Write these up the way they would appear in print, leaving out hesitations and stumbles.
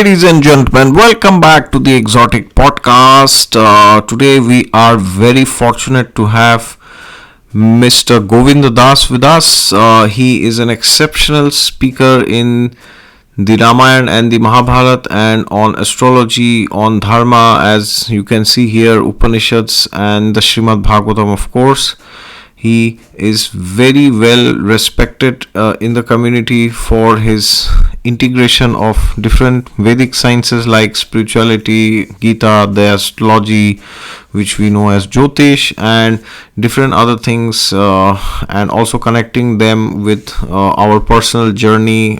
Ladies and gentlemen, welcome back to the Exotic Podcast. Today we are very fortunate to have Mr. Govinda Das with us. He is an exceptional speaker in the Ramayana and the Mahabharata and on astrology, on dharma, as you can see here, Upanishads and the Srimad Bhagavatam, of course. He is very well respected in the community for his integration of different Vedic sciences like spirituality, Gita, the astrology, which we know as Jyotish, and different other things, and also connecting them with our personal journey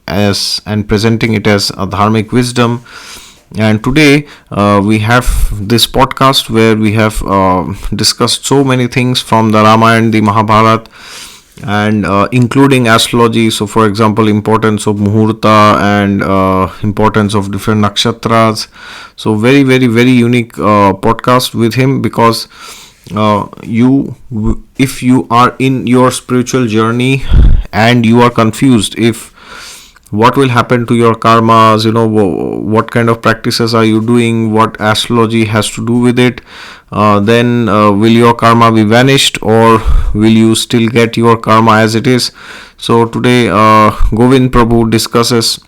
as and presenting it as a dharmic wisdom. And today we have this podcast where we have discussed so many things from the Ramayana, the Mahabharata, and including astrology. So, for example, importance of muhurta and importance of different nakshatras. So, very unique podcast with him because if you are in your spiritual journey and you are confused if what will happen to your karmas, what kind of practices are you doing, what astrology has to do with it, then will your karma be vanished or will you still get your karma as it is? So today Govind Prabhu discusses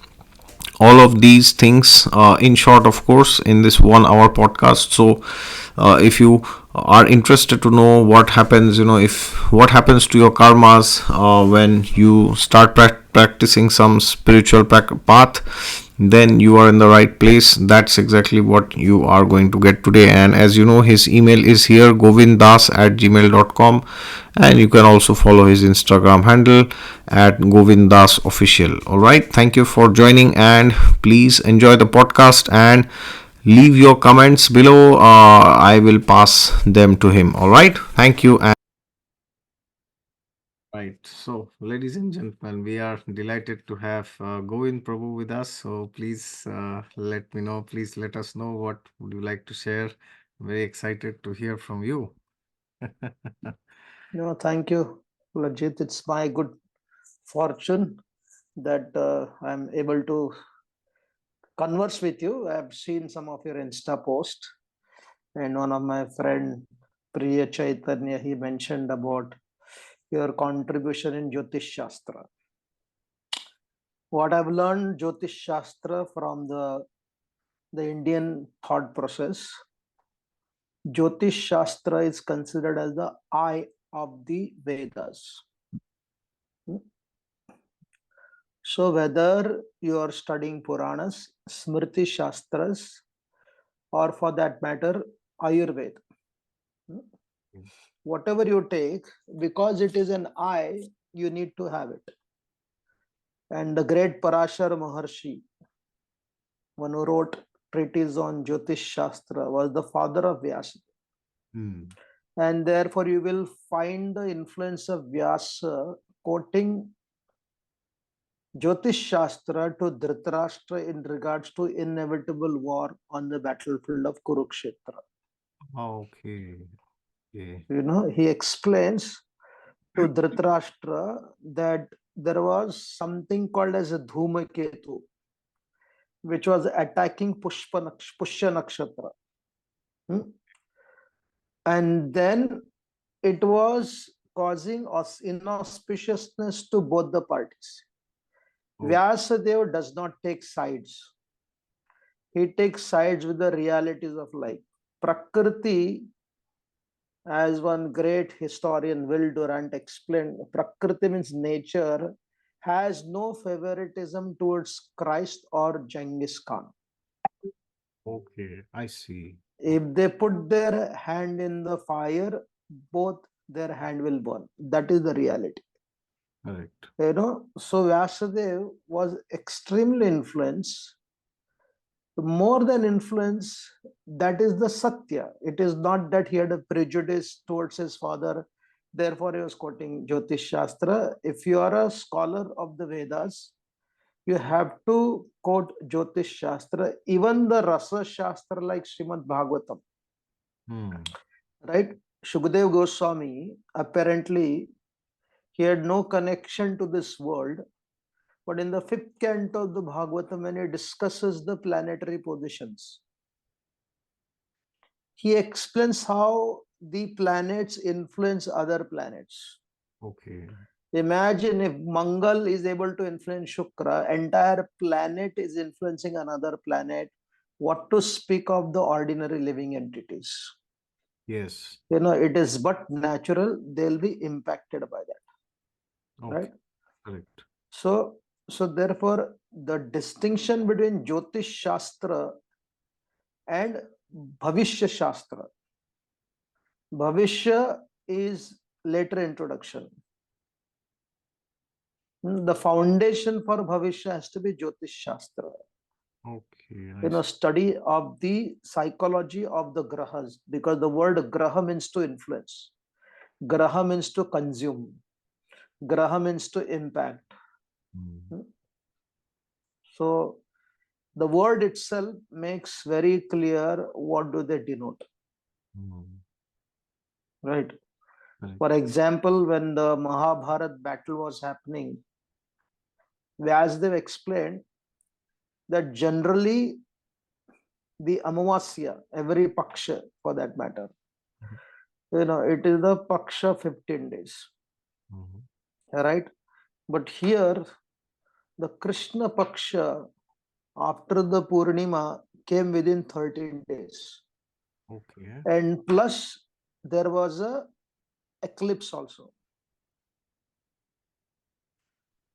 all of these things in short, of course, in this 1 hour podcast. So if you are interested to know what happens, if what happens to your karmas when you start practicing some spiritual path, then you are in the right place. That's exactly what you are going to get today. And as you know, his email is here, govindas@gmail.com, and you can also follow his Instagram handle at govindasofficial. All right, thank you for joining, and please enjoy the podcast and leave your comments below. I will pass them to him. All right, thank you. Right. So, ladies and gentlemen, we are delighted to have Govind Prabhu with us. So, please let me know. Please let us know what would you like to share. Very excited to hear from you. No, thank you, Lajit. It's my good fortune that I'm able to converse with you. I've seen some of your Insta post, and one of my friend Priya Chaitanya, he mentioned about your contribution in Jyotish Shastra. What I've learned Jyotish Shastra from the Indian thought process, Jyotish Shastra is considered as the eye of the Vedas. So whether you are studying Puranas, Smriti Shastras, or for that matter, Ayurveda, whatever you take, because it is an eye, you need to have it. And the great Parashar Maharshi, one who wrote treatise on Jyotish Shastra, was the father of Vyasa. And therefore you will find the influence of Vyasa quoting Jyotish Shastra to Dhritarashtra in regards to inevitable war on the battlefield of Kurukshetra. Okay. He explains to Dhritarashtra that there was something called as a Dhumaketu, which was attacking Pushya Nakshatra. And then it was causing inauspiciousness to both the parties. Vyasadeva does not take sides. He takes sides with the realities of life. Prakriti, as one great historian Will Durant explained, Prakriti means nature, has no favoritism towards Christ or Genghis Khan. Okay, I see. If they put their hand in the fire, both their hand will burn. That is the reality. Correct. So Vyasadeva was extremely influenced. More than influence, that is the Satya. It is not that he had a prejudice towards his father, therefore he was quoting Jyotish Shastra. If you are a scholar of the Vedas, you have to quote Jyotish Shastra, even the Rasa Shastra like Srimad Bhagavatam. Right? Shukadev Goswami, apparently, he had no connection to this world, But in the fifth canto of the Bhagavatam, when he discusses the planetary positions, he explains how the planets influence other planets. Okay. Imagine if Mangal is able to influence Shukra, entire planet is influencing another planet. What to speak of the ordinary living entities? Yes. It is but natural they'll be impacted by that, Okay. right? Correct. So therefore, the distinction between Jyotish Shastra and Bhavishya Shastra. Bhavishya is later introduction. The foundation for Bhavishya has to be Jyotish Shastra. Okay. I see. Study of the psychology of the grahas, because the word graha means to influence, graha means to consume, graha means to impact. Mm. So the word itself makes very clear what do they denote, Mm. right? Correct. For example, when the Mahabharat battle was happening, Vyasdev explained that generally the Amavasya, every Paksha for that matter, Mhm. it is the Paksha 15 days, Mhm. right? But here, the Krishna Paksha after the Purnima came within 13 days. Okay. And plus, there was a eclipse also.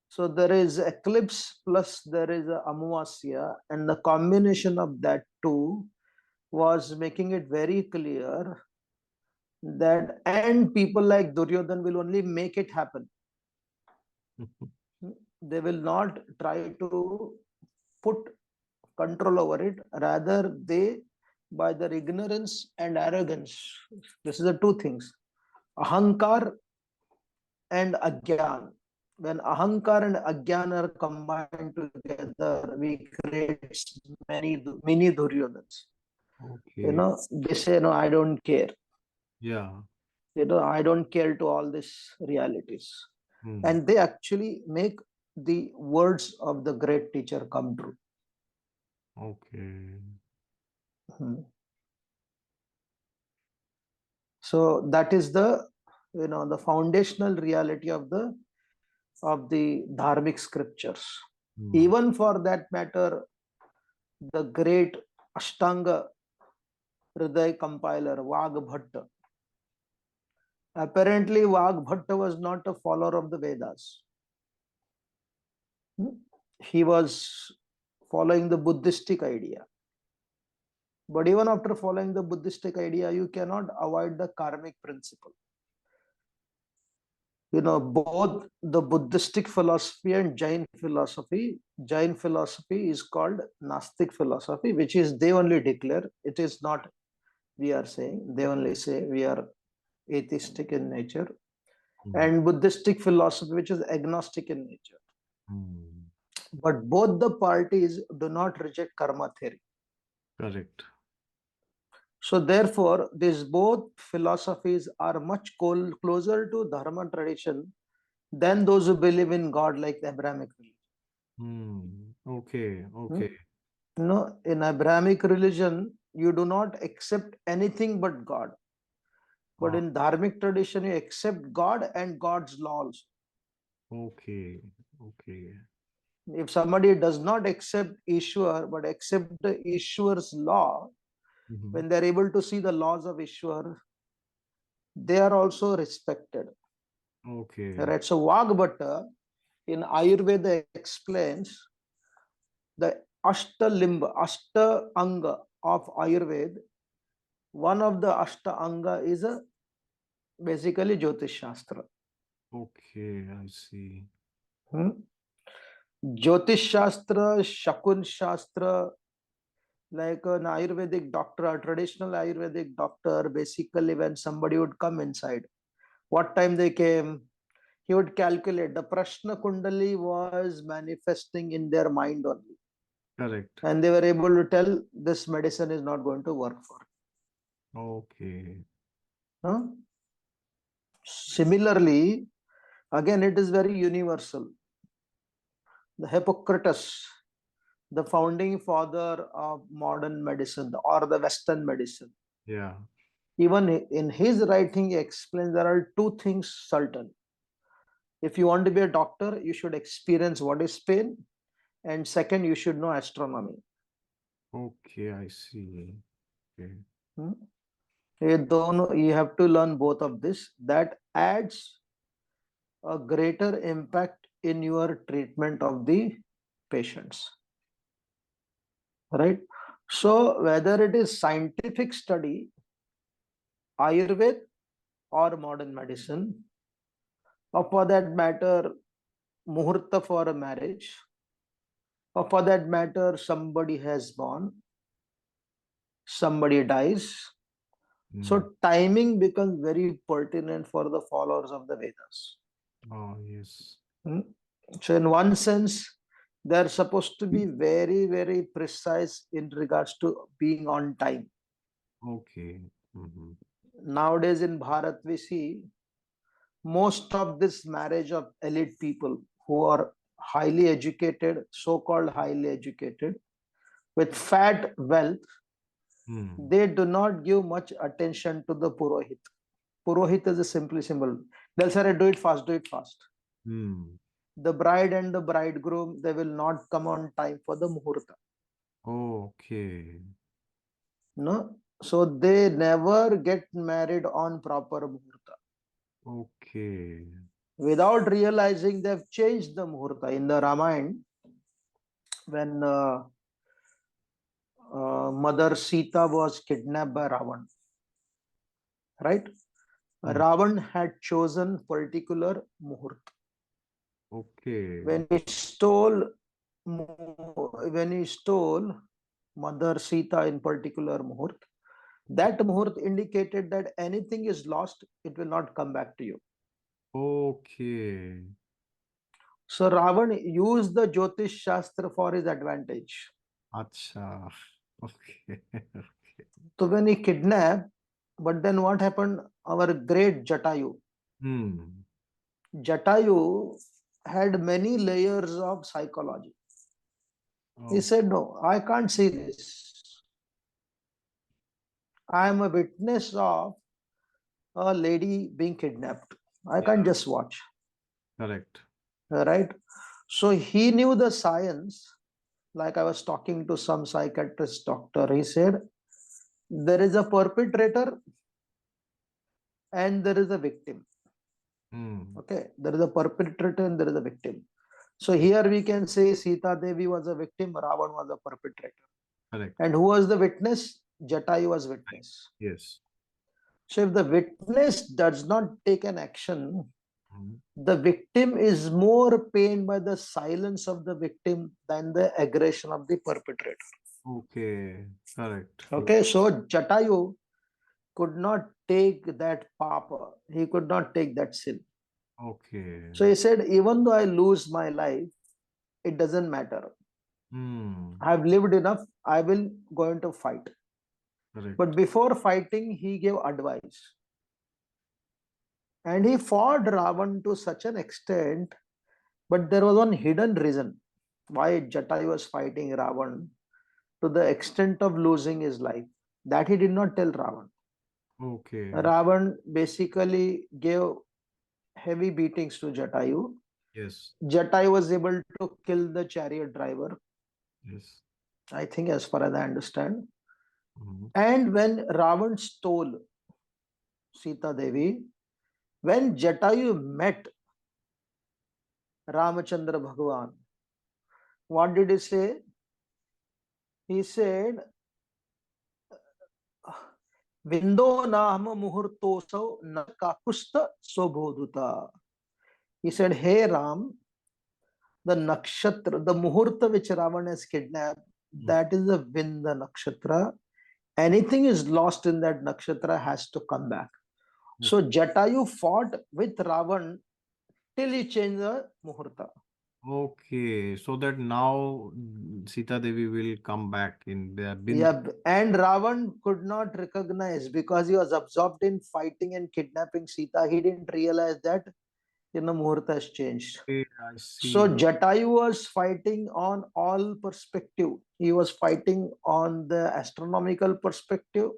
So there is eclipse plus there is a Amavasya, and the combination of that two was making it very clear that, and people like Duryodhan will only make it happen. They will not try to put control over it. Rather, they, by their ignorance and arrogance, this is the two things, ahankar and agyan. When ahankar and agyan are combined together, we create many Duryodhans. Okay. They say, no, I don't care. Yeah. I don't care to all these realities. Mm. And they actually make the words of the great teacher come true. Okay. Hmm. So that is the foundational reality of the dharmic scriptures. Mm. Even for that matter, the great Ashtanga Hriday compiler Vagbhatta. Apparently, Vagbhatta was not a follower of the Vedas. Hmm. He was following the Buddhistic idea. But even after following the Buddhistic idea, you cannot avoid the karmic principle. Both the Buddhistic philosophy and Jain philosophy is called Gnostic philosophy, which is they only declare, it is not we are saying, they only say we are atheistic in nature, Mm. and Buddhistic philosophy, which is agnostic in nature. Mm. But both the parties do not reject karma theory. Correct. So therefore, these both philosophies are much closer to Dharma tradition than those who believe in God, like the Abrahamic religion. Mm. Okay. Hmm? Okay. In Abrahamic religion, you do not accept anything but God. But Ah, in Dharmic tradition, you accept God and God's laws. okay. Okay. If somebody does not accept Ishwar but accept the Ishwar's law, Mhm. when they are able to see the laws of Ishwar, they are also respected. Okay. Right? So Vagbhatta in Ayurveda explains the Ashta Anga of Ayurveda. One of the Ashta Anga is basically Jyotish Shastra. Okay. I see. Hmm? Jyotish Shastra, Shakun Shastra, like an Ayurvedic doctor, a traditional Ayurvedic doctor, basically when somebody would come inside, what time they came, he would calculate. The Prashna Kundali was manifesting in their mind only. Correct. And they were able to tell this medicine is not going to work for him. Okay. Huh? Similarly, again, it is very universal. The Hippocrates, the founding father of modern medicine or the Western medicine, Yeah. even in his writing, he explains there are two things certain. If you want to be a doctor, you should experience what is pain, and second, you should know astronomy. Okay, I see. Okay. Hmm? You have to learn both of this. That adds a greater impact in your treatment of the patients, right? So whether it is scientific study, Ayurveda, or modern medicine, or for that matter, muhurta for a marriage, or for that matter, somebody has born, somebody dies. Mm. So timing becomes very pertinent for the followers of the Vedas. Oh, yes. Hmm? So in one sense, they're supposed to be very, very precise in regards to being on time. Okay. Mm-hmm. Nowadays in Bharat, we see most of this marriage of elite people who are highly educated, so-called highly educated, with fat wealth, Mm. they do not give much attention to the Purohit. Purohit is a simply symbol. They'll say, do it fast, do it fast. Mm. The bride and the bridegroom, they will not come on time for the muhurta. Okay. No? So they never get married on proper muhurta. Okay. Without realizing, they've changed the muhurta. In the Ramayana, when Mother Sita was kidnapped by Ravan, right? Mm. Ravan had chosen particular muhurt. Okay. When he stole, when he stole Mother Sita in particular muhurt, that muhurt indicated that anything is lost, it will not come back to you. Okay. So Ravan used the Jyotish Shastra for his advantage. Acha. Okay. So when he kidnapped, but then what happened? Our great Jatayu. Hmm. Jatayu had many layers of psychology. He Oh, said, no, I can't see this. I am a witness of a lady being kidnapped. I can't yeah. just watch. Correct. Right? So he knew the science. Like I was talking to some psychiatrist doctor, he said, there is a perpetrator and there is a victim. Hmm. Okay, there is a perpetrator and there is a victim. So here we can say Sita Devi was a victim, Ravan was a perpetrator. Correct. And who was the witness? Jatayu was witness. Yes. So if the witness does not take an action, Hmm. the victim is more pained by the silence of the victim than the aggression of the perpetrator. Okay. Correct. Okay, so Jatayu could not take that papa, he could not take that sin. Okay. So he said, even though I lose my life, it doesn't matter. Hmm. I have lived enough, I will going to fight. But Correct. before fighting, he gave advice. And he fought Ravan to such an extent, but there was one hidden reason why Jatayu was fighting Ravan to the extent of losing his life. That he did not tell Ravan. Okay. Ravan basically gave heavy beatings to Jatayu. Yes. Jatayu was able to kill the chariot driver, Yes. I think, as far as I understand. Hmm. And when Ravan stole Sita Devi, when Jatayu met Ramachandra Bhagavan, what did he say? He said, Vindo Nahma Muhurtoso Nakakusta Sobhoduta. He said, hey Ram, the nakshatra, the muhurta which Ravan has kidnapped, that is the Vinda nakshatra. Anything is lost in that nakshatra has to come back. So Jatayu fought with Ravan till he changed the muhurta. Okay. So that now Sita Devi will come back in. They have been. Yeah, and Ravan could not recognize because he was absorbed in fighting and kidnapping Sita. He didn't realize that Muhurta has changed. Okay, I So see. Jatayu was fighting on all perspective. He was fighting on the astronomical perspective.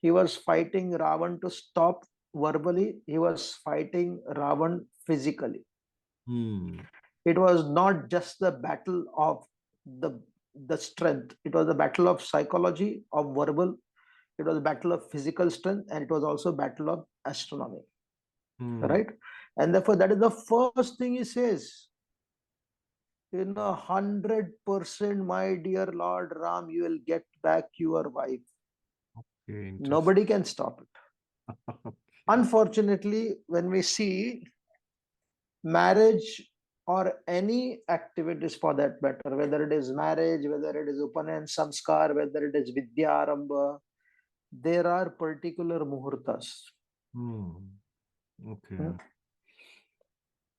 He was fighting Ravan to stop verbally. He was fighting Ravan physically. Hmm. It was not just the battle of the the strength. It was a battle of psychology, of verbal. It was a battle of physical strength, and it was also a battle of astronomy. Hmm. Right? And therefore, that is the first thing he says. 100%, my dear Lord Ram, you will get back your wife. Okay, interesting. Nobody can stop it. Unfortunately, when we see marriage or any activities for that matter, whether it is marriage, whether it is Upanan Samskar, whether it is Vidya Arambha, there are particular muhurtas. Hmm. Hmm. Okay.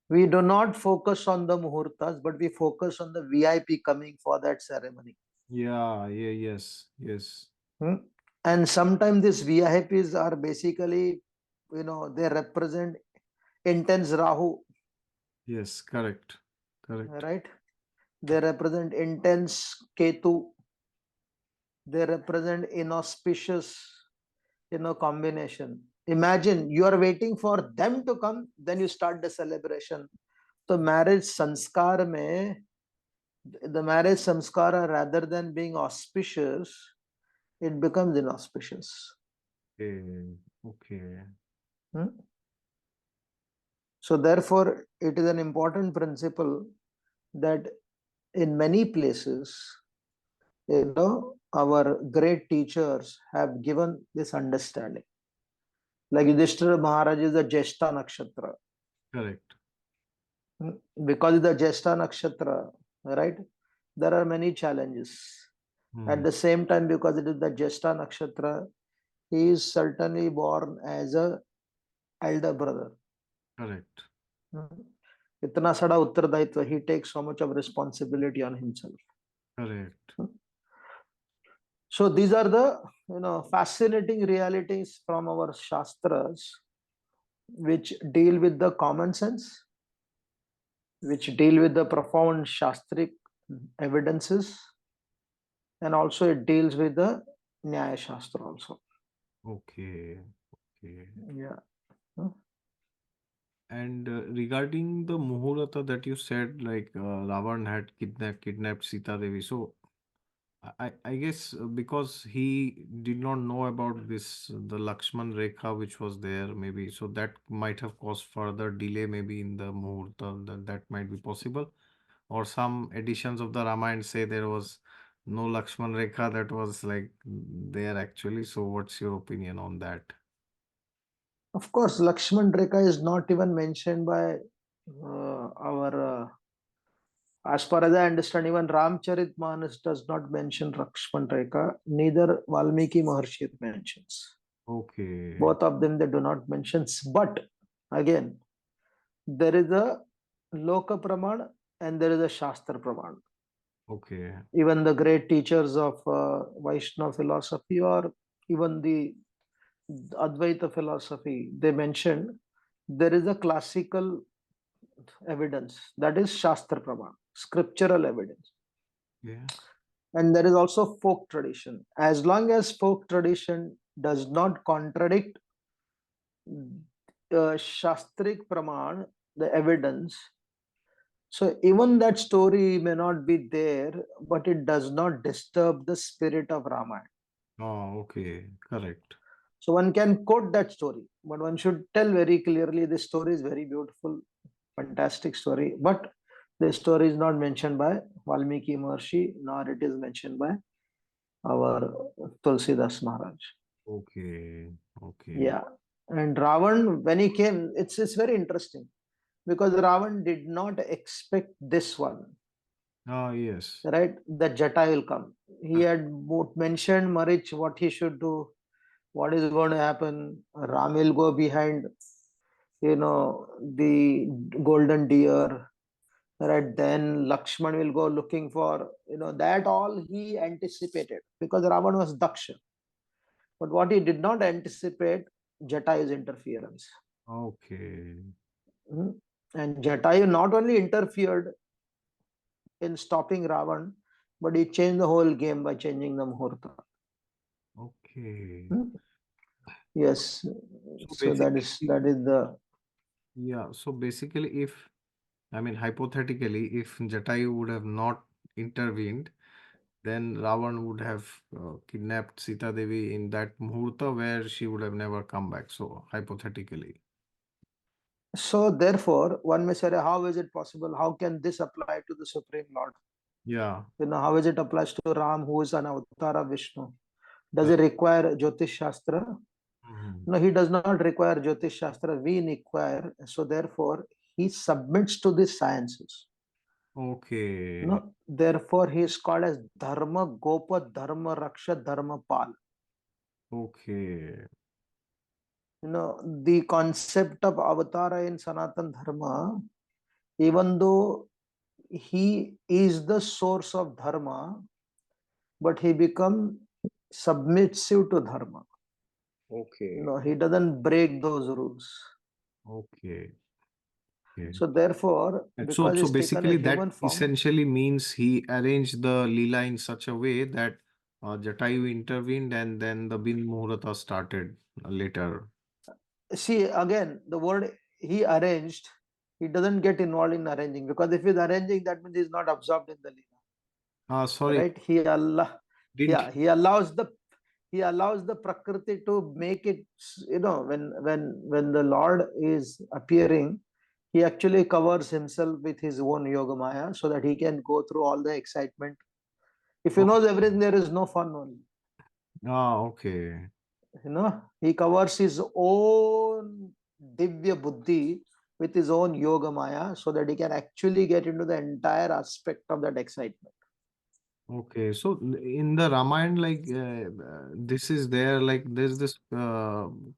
We do not focus on the muhurtas, but we focus on the VIP coming for that ceremony. Yeah, yeah, yes, yes, Hmm. And sometimes these VIPs are basically, they represent intense Rahu, yes, correct, correct. right? They represent intense Ketu. They represent inauspicious, combination. Imagine you are waiting for them to come, then you start the celebration. So marriage sanskar mein, the marriage samskara rather than being auspicious, it becomes inauspicious. Okay, okay. Hmm? So therefore, it is an important principle that in many places, our great teachers have given this understanding. Like Yudhishthira Maharaj is a Jeshta Nakshatra. Correct. Because the Jeshta Nakshatra, right? There are many challenges. At Hmm. the same time, because it is the Jeshta Nakshatra, he is certainly born as a elder brother. Correct. इतना सारा उत्तरदायित्व, he takes so much of responsibility on himself. Correct. So these are the fascinating realities from our shastras, which deal with the common sense, which deal with the profound shastric evidences, and also it deals with the Nyaya Shastra also. Okay. Okay. Yeah. And regarding the Muhurata that you said, like Ravan had kidnapped Sita Devi. So I guess because he did not know about this, the Lakshman Rekha which was there, maybe. So that might have caused further delay, maybe in the Muhurta. That might be possible. Or some editions of the Ramayana say there was no Lakshman Rekha that was like there actually. So what's your opinion on that? Of course, Lakshman Rekha is not even mentioned by our. As far as I understand, even Ramcharit Manas does not mention Lakshman Rekha. Neither Valmiki Maharshi mentions. Okay. Both of them they do not mention. But again, there is a Loka Praman and there is a Shastra Praman. Okay. Even the great teachers of Vaishnava philosophy or even the Advaita philosophy, they mentioned there is a classical evidence, that is Shastra Praman, scriptural evidence. Yeah. And there is also folk tradition. As long as folk tradition does not contradict Shastric Praman, the evidence, so even that story may not be there, but it does not disturb the spirit of Ramayana. Oh, okay. Correct. So one can quote that story, but one should tell very clearly this story is very beautiful, fantastic story. But this story is not mentioned by Valmiki Maharshi, nor it is mentioned by our Tulsidas Maharaj. Okay. Okay. Yeah. And Ravan, when he came, it's very interesting because Ravan did not expect this one, Ah, yes. right? The Jata will come. He had mentioned Marich what he should do, what is going to happen. Ram will go behind, the golden deer, right? Then Lakshman will go looking for, that all he anticipated because Ravan was Daksha. But what he did not anticipate, Jata's interference. Okay. Hmm? And Jatayu not only interfered in stopping Ravan, but he changed the whole game by changing the Muhurta. Okay. Yes. So So that is basically, the yeah. So basically, if I mean hypothetically, if Jatayu would have not intervened, then Ravan would have kidnapped Sita Devi in that Muhurta where she would have never come back. So hypothetically, so therefore one may say, how is it possible? How can this apply to the Supreme Lord? yeah. How is it applies to Ram, who is an avatar of Vishnu? Does it Correct. require Jyotish Shastra? Mhm. No, he does not require Jyotish Shastra. We require. So therefore, he submits to the sciences. Okay. No, therefore he is called as Dharma Gopa, Dharma Raksha, Dharma Pal. Okay. The concept of avatara in Sanatan Dharma, even though he is the source of dharma, but he become submissive to dharma. Okay. He doesn't break those rules. Okay. Okay. So therefore, And so, because so he's taken a basically, that human form, essentially means he arranged the Leela in such a way that Jatayu intervened and then the Bin Muhurata started later. see again the word he arranged, he doesn't get involved in arranging, because if he's arranging, that means he's not absorbed in the leela, Sorry, right? Yeah, didn't. he allows the prakriti to make it, when the Lord is appearing, he actually covers himself with his own yoga maya so that he can go through all the excitement. If he Oh, knows everything, there is no fun only. okay. He covers his own divya buddhi with his own yoga maya so that he can actually get into the entire aspect of that excitement. Okay. So in the Ramayana, like this is there, like there's this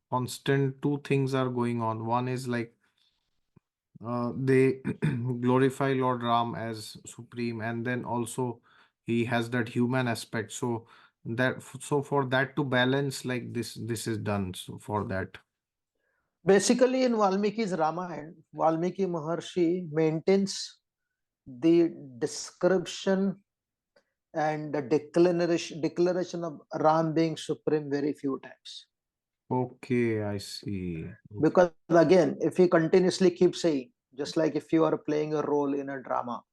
constant two things are going on. One is like they glorify Lord Ram as supreme, and then also he has that human aspect. So so for that to balance, like this is done. So for that. Basically, in Valmiki's Ramayana, Valmiki Maharshi maintains the description and the declaration of Ram being supreme very few times. Okay, I see. Okay. Because again, if he continuously keeps saying, just like if you are playing a role in a drama,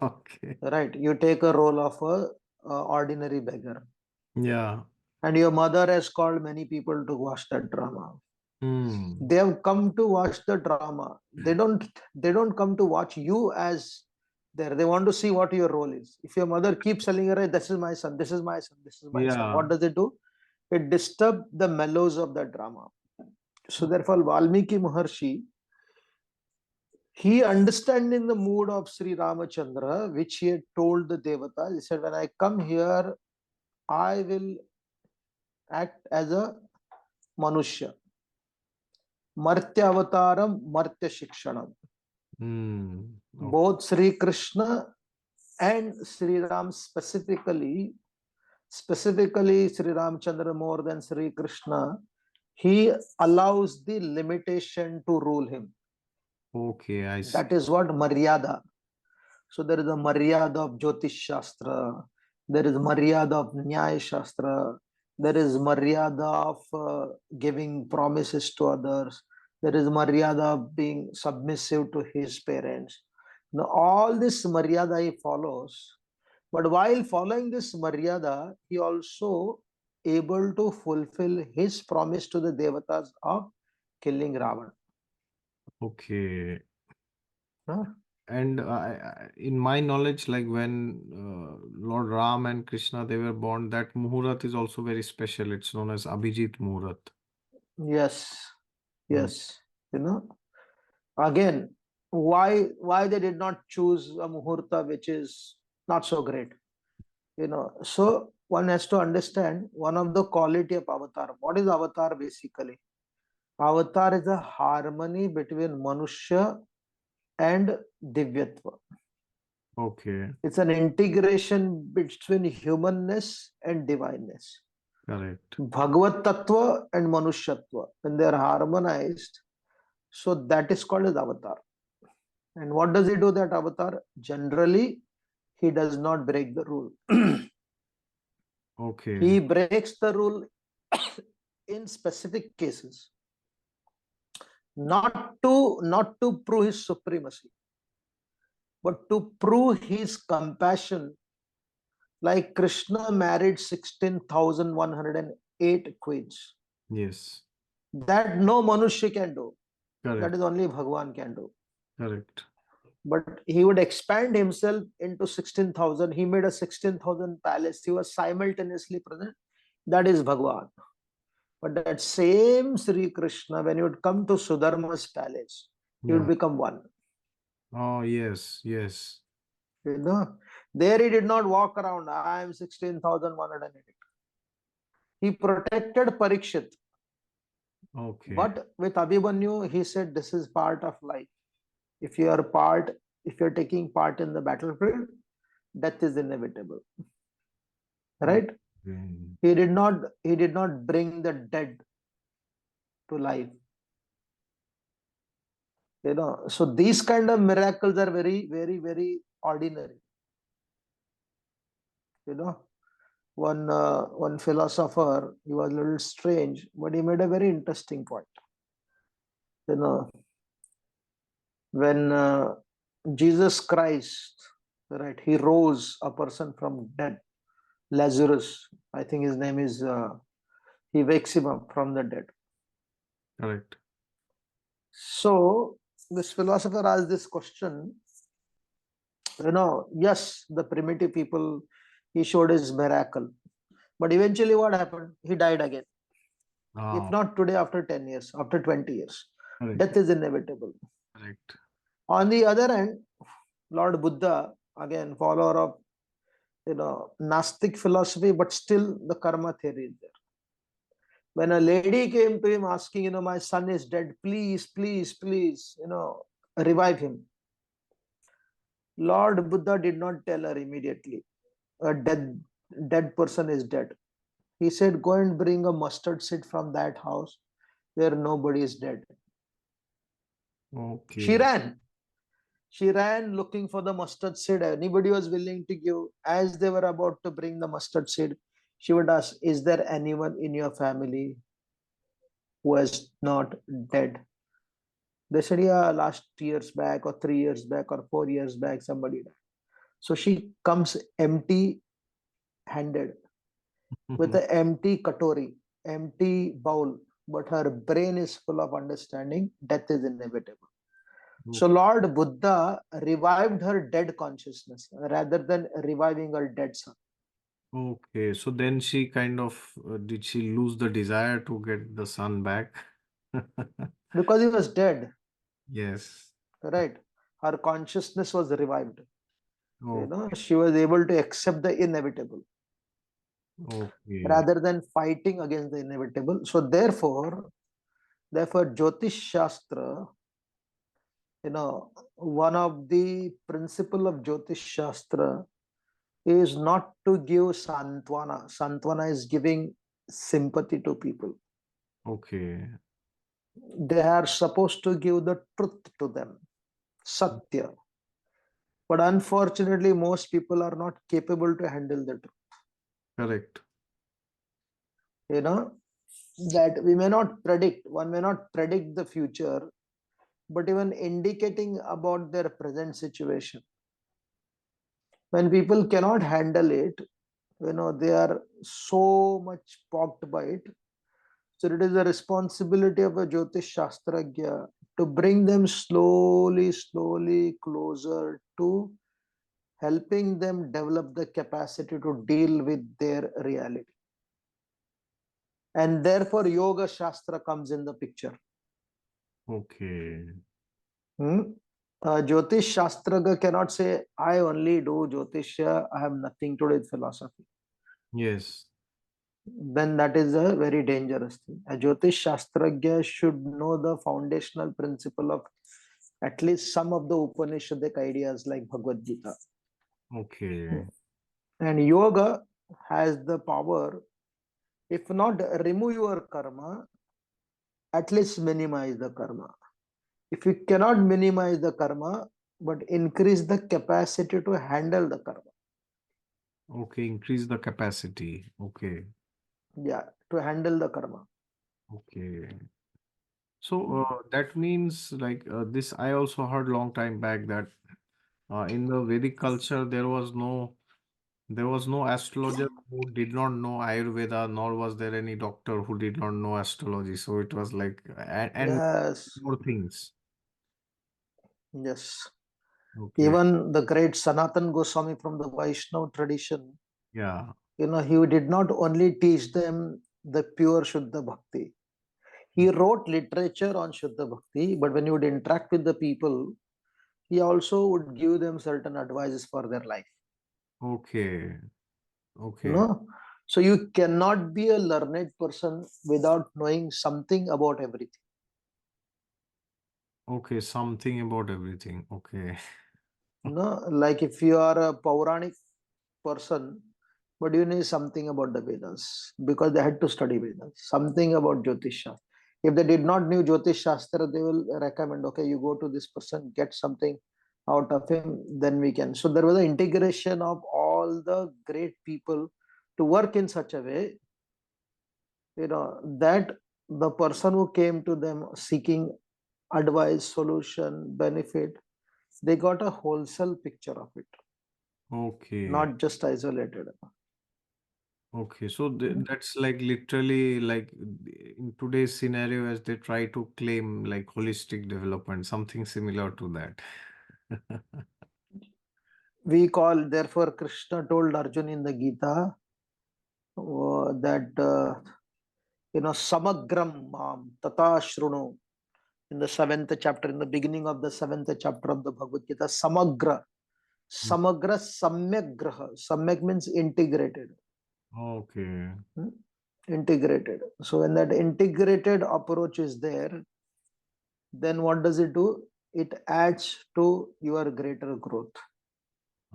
Okay. right? You take a role of a ordinary beggar, Yeah. and your mother has called many people to watch that drama. Hmm. They have come to watch the drama. They don't come to watch you as there. They want to see what your role is. If your mother keeps telling her, "This is my son, this is my son, this is my son," Yeah. what does it do? It disturbs the mellows of the drama. So therefore, Valmiki Maharshi, he understanding the mood of Sri Ramachandra, which he had told the Devatas, he said, "When I come here, I will act as a Manushya. Martya Avataram, Martya Shikshanam." Hmm. Both Sri Krishna and Sri Ram specifically Sri Ramchandra more than Sri Krishna, he allows the limitation to rule him. Okay, I see. That is what Maryada. So there is a Maryada of Jyotish Shastra, there is Maryada of Nyaya Shastra, there is Maryada of giving promises to others, there is Maryada of being submissive to his parents. Now, all this Maryada he follows, but while following this Maryada, he also able to fulfill his promise to the Devatas of killing Ravan. Okay. Huh? And in my knowledge, like when Lord Ram and Krishna they were born, that Muhurat is also very special. It's known as Abhijit Muhurat. Yes, Hmm. yes. You know, again, why they did not choose a muhurta which is not so great? So one has to understand one of the quality of avatar. What is avatar basically? Avatar is a harmony between Manushya and Divyatva. Okay, It's an integration between humanness and divineness. correct. Bhagavad Tattva and Manushyatva, when they are harmonized, so that is called as avatar. And what does he do, that avatar? Generally, he does not break the rule. Okay. He breaks the rule in specific cases, not to prove his supremacy, but to prove his compassion. Like Krishna married 16,108 queens. Yes. That no Manushya can do. That Correct. is only Bhagwan can do. Correct. But he would expand himself into 16,000. He made a 16,000 palace. He was simultaneously present. That is Bhagwan. But that same Sri Krishna, when he would come to Sudharma's palace, he would Yeah. become one. Oh, yes. Yes. You know, there he did not walk around. I am 16,108. He protected Parikshit. Okay. But with Abhimanyu, he said, this is part of life. If you are part, if you're taking part in the battlefield, death is inevitable. Right? Okay. He did not bring the dead to life. So these kind of miracles are very, very, very ordinary. You know, one philosopher, he was a little strange, but he made a very interesting point. You know, when Jesus Christ, right, he rose a person from dead, Lazarus, I think his name is, he wakes him up from the dead. Correct. So this philosopher asked this question, yes, the primitive people, he showed his miracle. But eventually what happened? He died again. If Ah, not today, after 10 years, after 20 years. correct. Death is inevitable. Correct. On the other hand, Lord Buddha, again, follower of Gnostic philosophy, but still the karma theory is there. When a lady came to him asking, my son is dead, please, please, please, revive him. Lord Buddha did not tell her immediately, a dead person is dead. He said, go and bring a mustard seed from that house where nobody is dead. She Okay. ran. She ran looking for the mustard seed. Anybody was willing to give. As they were about to bring the mustard seed, she would ask, is there anyone in your family who is not dead? They said, yeah, last years back or 3 years back or 4 years back, somebody died. So she comes empty handed with an empty katori, empty bowl, but her brain is full of understanding. Death is inevitable. So Lord Buddha revived her dead consciousness rather than reviving her dead son. Okay. So then she kind of did she lose the desire to get the son back? Because he was dead, Yes. right? Her consciousness was revived. Okay. She was able to accept the inevitable Okay. rather than fighting against the inevitable. So therefore, Jyotish Shastra, one of the principle of Jyotish Shastra is not to give santwana. Santwana is giving sympathy to people. Okay. They are supposed to give the truth to them, satya. But unfortunately, most people are not capable to handle the truth. Correct. You know, that we may not predict, one may not predict the future, but even indicating about their present situation. When people cannot handle it, they are so much poked by it. So it is the responsibility of a Jyotish Shastragya to bring them slowly, slowly closer to helping them develop the capacity to deal with their reality. And therefore, Yoga Shastra comes in the picture. Okay. Jyotish Shastraga cannot say, I only do Jyotishya, I have nothing to do with philosophy. Yes. Then that is a very dangerous thing. A Jyotish Shastragya should know the foundational principle of at least some of the Upanishadic ideas like Bhagavad Gita. Okay. And yoga has the power, if not remove your karma, at least minimize the karma. If you cannot minimize the karma, but increase the capacity to handle the karma. Okay, increase the capacity. Okay. Yeah, to handle the karma. Okay. So that means like this I also heard long time back that in the Vedic culture there was no astrologer who did not know Ayurveda, nor was there any doctor who did not know astrology. So it was like and Yes, more things. yes. Okay. Even the great Sanatan Goswami from the Vaishnava tradition, Yeah. he did not only teach them the pure Shuddha Bhakti. He wrote literature on Shuddha Bhakti, but when he would interact with the people, he also would give them certain advices for their life. Okay. You Okay. know, so you cannot be a learned person without knowing something about everything. Okay. Something about everything. Okay. Like if you are a Pauranic person, but you need something about the Vedas because they had to study Vedas, something about Jyotisha. If they did not know Jyotish Shastra, they will recommend, okay, you go to this person, get something out of him, then we can. So there was an integration of all the great people to work in such a way, that the person who came to them seeking advice, solution, benefit, they got a wholesale picture of it, Okay. not just isolated. Okay, so that's like literally like in today's scenario, as they try to claim like holistic development, something similar to that. We call, therefore, Krishna told Arjuna in the Gita that, Samagram Tata Shrunu, in the seventh chapter, in the beginning of the seventh chapter of the Bhagavad Gita, Samagra. Samagra Samyak Graha. Samyak means integrated. Okay, Hmm? Integrated. So when that integrated approach is there, then what does it do? It adds to your greater growth.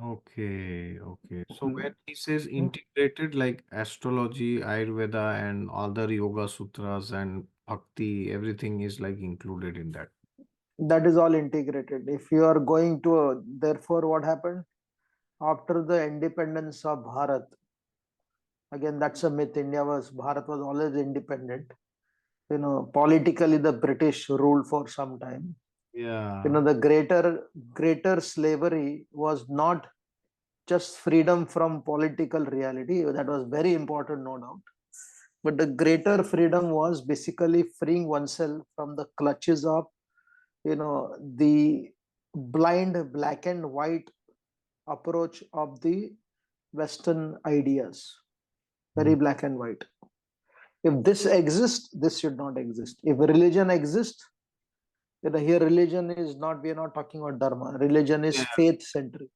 okay, okay. So Hmm. when he says Hmm. integrated, like astrology, Ayurveda, and other yoga sutras and bhakti, everything is like included in that. That is all integrated. If you are going to, therefore, what happened? After the independence of Bharat, again, that's a myth. Bharat was always independent. Politically, the British ruled for some time. Yeah. The greater slavery was not just freedom from political reality. That was very important, no doubt. But the greater freedom was basically freeing oneself from the clutches of, the blind black and white approach of the Western ideas. Very Mm. black and white. If this exists, this should not exist. If religion exists, here religion is not, we are not talking about dharma. Religion is Yeah, faith centric.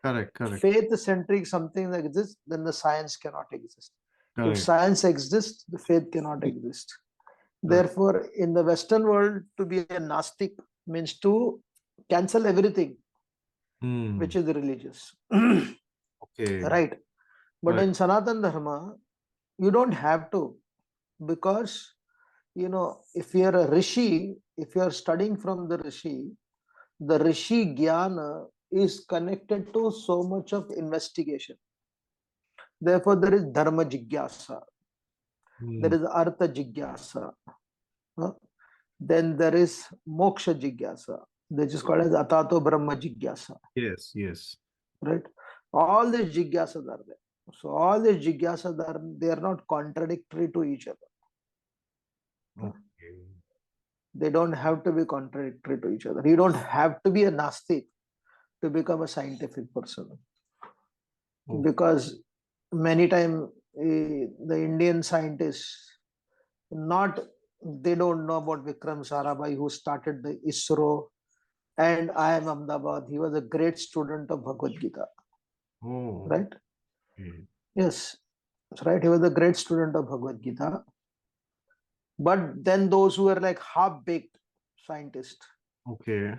correct, correct, Faith centric something that exists, then the science cannot exist. If correct, science exists, the faith cannot exist. correct. Therefore, in the Western world, to be a Nastic means to cancel everything which Hmm. is religious. Okay, Right. But correct. in Sanatan Dharma, you don't have to, because, if you're a Rishi, if you're studying from the Rishi Jnana is connected to so much of investigation. Therefore, there is Dharma Jigyasa, there Hmm. is Artha Jigyasa, huh? Then there is Moksha Jigyasa, which is called as Atato Brahma Jigyasa, Yes, yes. right? All these Jigyasas are there. So all these Jigyasas are, they are not contradictory to each other. Okay. They don't have to be contradictory to each other. You don't have to be a Nastik to become a scientific person, Okay. because many times the Indian scientists, not, they don't know about Vikram Sarabhai, who started the ISRO, and I am Ahmedabad. He was a great student of Bhagavad Gita, Oh, right? okay. Yes, that's right. He was a great student of Bhagavad Gita. But then those who were like half-baked scientists, Okay.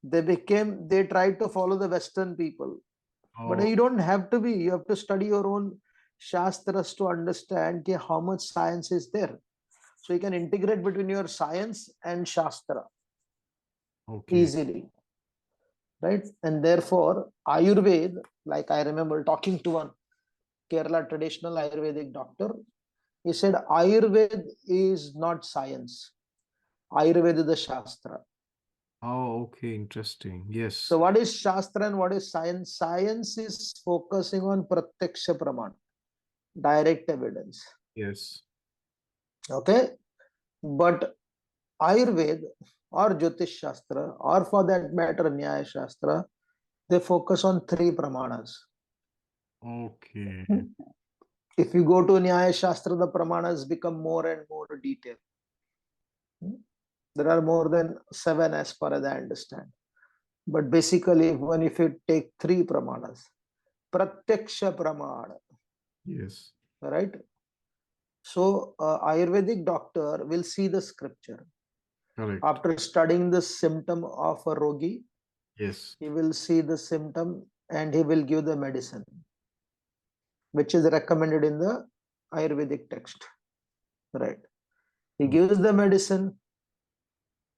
they tried to follow the Western people. But Oh, you don't have to be. You have to study your own Shastras to understand how much science is there. So you can integrate between your science and Shastra okay. easily. right? And therefore, Ayurveda, like I remember talking to one Kerala traditional Ayurvedic doctor, he said Ayurveda is not science. Ayurveda is the Shastra. Oh, okay, interesting. So Yes. what is Shastra and what is science? Science is focusing on Pratyaksha Praman, direct evidence. Yes. Okay. But Ayurveda or Jyotish Shastra, or for that matter, Nyaya Shastra, they focus on three pramanas. Okay. If you go to Nyaya Shastra, the pramanas become more and more detailed. There are more than seven as far as I understand. But basically, even if you take three pramanas, Pratyaksha Pramana, Yes. right? So, Ayurvedic doctor will see the scripture. Correct. After studying the symptom of a rogi, Yes. he will see the symptom and he will give the medicine, which is recommended in the Ayurvedic text, right? He Mm. gives the medicine,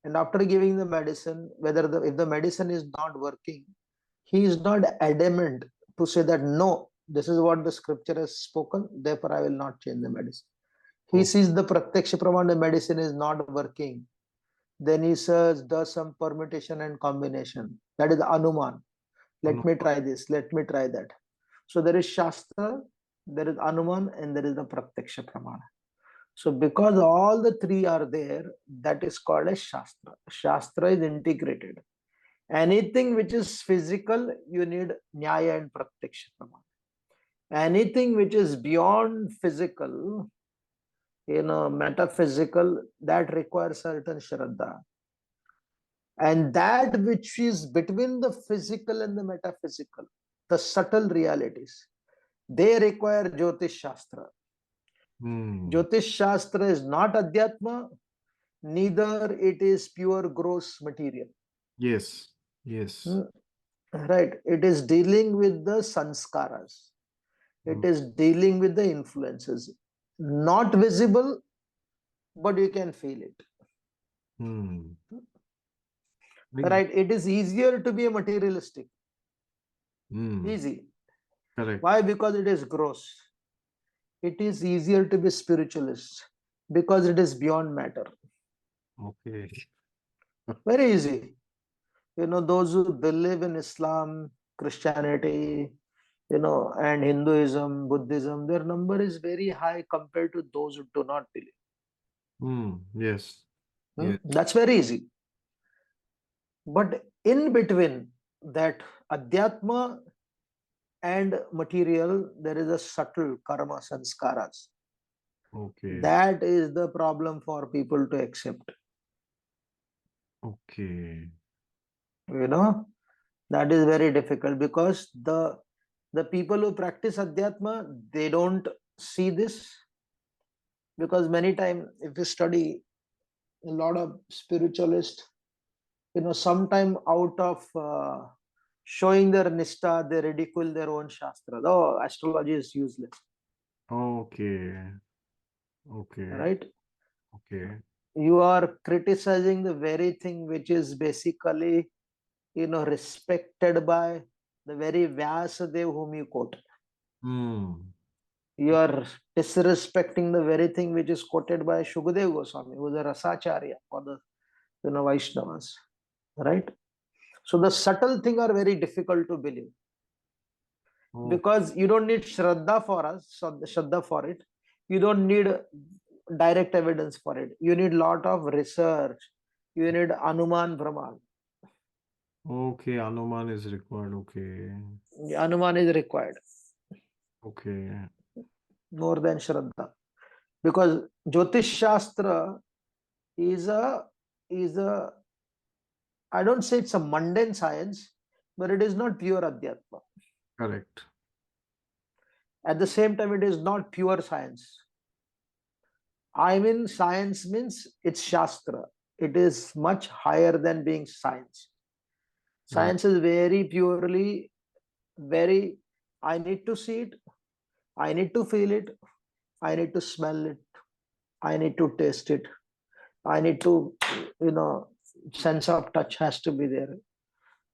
and after giving the medicine, whether if the medicine is not working, he is not adamant to say that no, this is what the scripture has spoken, therefore I will not change the medicine. He Oh, sees the Pratyaksha Praman, the medicine is not working. Then he says, does some permutation and combination. That is Anuman. Let no. me try this, let me try that. So there is Shastra, there is Anuman, and there is the Pratyaksha Pramana. So because all the three are there, that is called as Shastra. Shastra is integrated. Anything which is physical, you need Nyaya and Pratyaksha Pramana. Anything which is beyond physical, metaphysical, that requires certain Shraddha. And that which is between the physical and the metaphysical, the subtle realities, they require Jyotish Shastra. Hmm. Jyotish Shastra is not Adhyatma, neither it is pure gross material. Yes. Yes. Hmm. Right? It is dealing with the sanskaras. It Hmm. is dealing with the influences. Not visible, but you can feel it. Hmm. Big. Right? It is easier to be a materialistic. Hmm. Easy. Correct. Why? Because it is gross. It is easier to be spiritualist because it is beyond matter. Okay. Very easy. Those who believe in Islam, Christianity, and Hinduism, Buddhism, their number is very high compared to those who do not believe. Hmm. Yes. Yes. That's very easy. But in between that Adhyatma and material, there is a subtle karma sanskaras. Okay. That is the problem for people to accept. Okay. You know, that is very difficult because the people who practice Adhyatma, they don't see this, because many times if you study a lot of spiritualists, sometime out of showing their nishta, they ridicule their own shastra. Oh, astrology is useless, Okay. Okay. right? Okay. You are criticizing the very thing which is basically, respected by the very Vyasadev whom you quote. Hmm. You are disrespecting the very thing which is quoted by Shukadev Goswami, who is a Rasacharya for the Vaishnavas, right? So the subtle thing are very difficult to believe, Oh. because you don't need Shraddha for us, Shraddha for it. You don't need direct evidence for it. You need lot of research. You need Anuman Brahman. Okay. Anuman is required. Okay. Anuman is required Okay. more than Shraddha, because Jyotish Shastra is a I don't say it's a mundane science, but it is not pure Adhyatma. Correct. At the same time, it is not pure science. I mean, science means it's Shastra. It is much higher than being science. Right. Science is very purely, very, I need to see it, I need to feel it, I need to smell it, I need to taste it, I need to, sense of touch has to be there.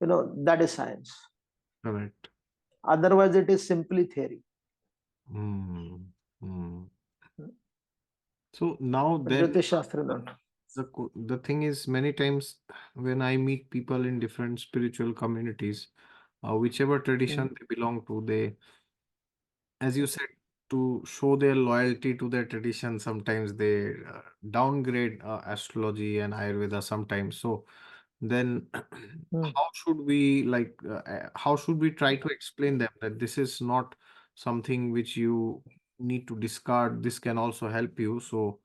That is science. Correct. Otherwise, it is simply theory. Hmm. Hmm. So now then, Jyotish Shastra don't. the thing is, many times when I meet people in different spiritual communities, whichever tradition Hmm. they belong to, they, as you said, to show their loyalty to their tradition, sometimes they downgrade astrology and Ayurveda sometimes. So then Hmm. how should we how should we try to explain them that this is not something which you need to discard, this can also help you? So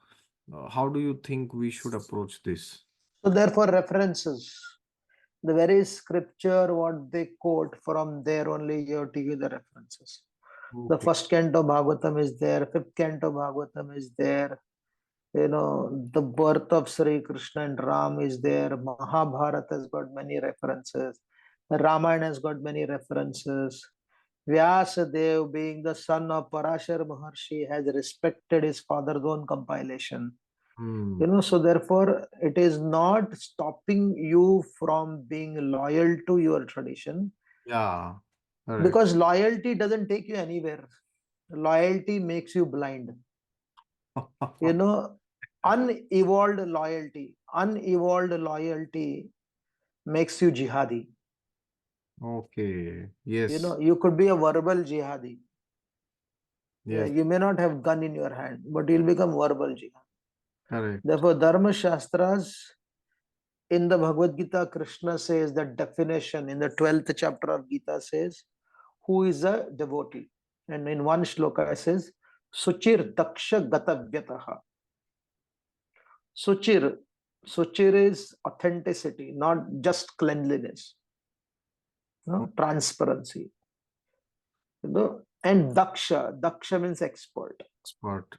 how do you think we should approach this? So therefore, references. The very scripture what they quote, from there only you have to give the references. The Okay. first canto Bhagavatam is there, fifth canto Bhagavatam is there. The birth of Sri Krishna and Ram is there. Mahabharata has got many references. Ramayana has got many references. Vyasadev, being the son of Parashar Maharshi, has respected his father's own compilation. Hmm. So therefore, it is not stopping you from being loyal to your tradition, Yeah, correct. because loyalty doesn't take you anywhere. Loyalty makes you blind. you know unevolved loyalty makes you jihadi. Okay. Yes. You could be a verbal jihadi. Yeah, Yes. you may not have gun in your hand, but you'll become verbal jihadi. Correct. Therefore, dharma shastras, in the Bhagavad Gita, Krishna says the definition in the 12th chapter of Gita says, who is a devotee? And in one shloka it says, Suchir Daksha Gatavyataha. Suchir. Suchir is authenticity, not just cleanliness, transparency. And Daksha. Daksha means expert. Smart.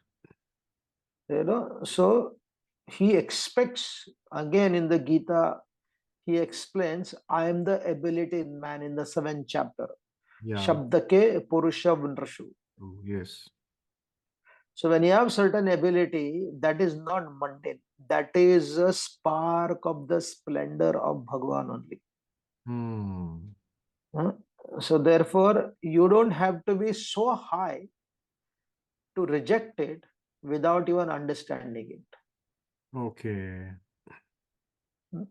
So he expects, again in the Gita, he explains, I am the ability in man in the 7th chapter. Yeah. Shabdake Purusha Vinrashu. Oh, yes. So when you have certain ability, that is not mundane. That is a spark of the splendor of Bhagavan only. Hmm. Huh? So therefore, you don't have to be so high to reject it without even understanding it. Okay. Hmm?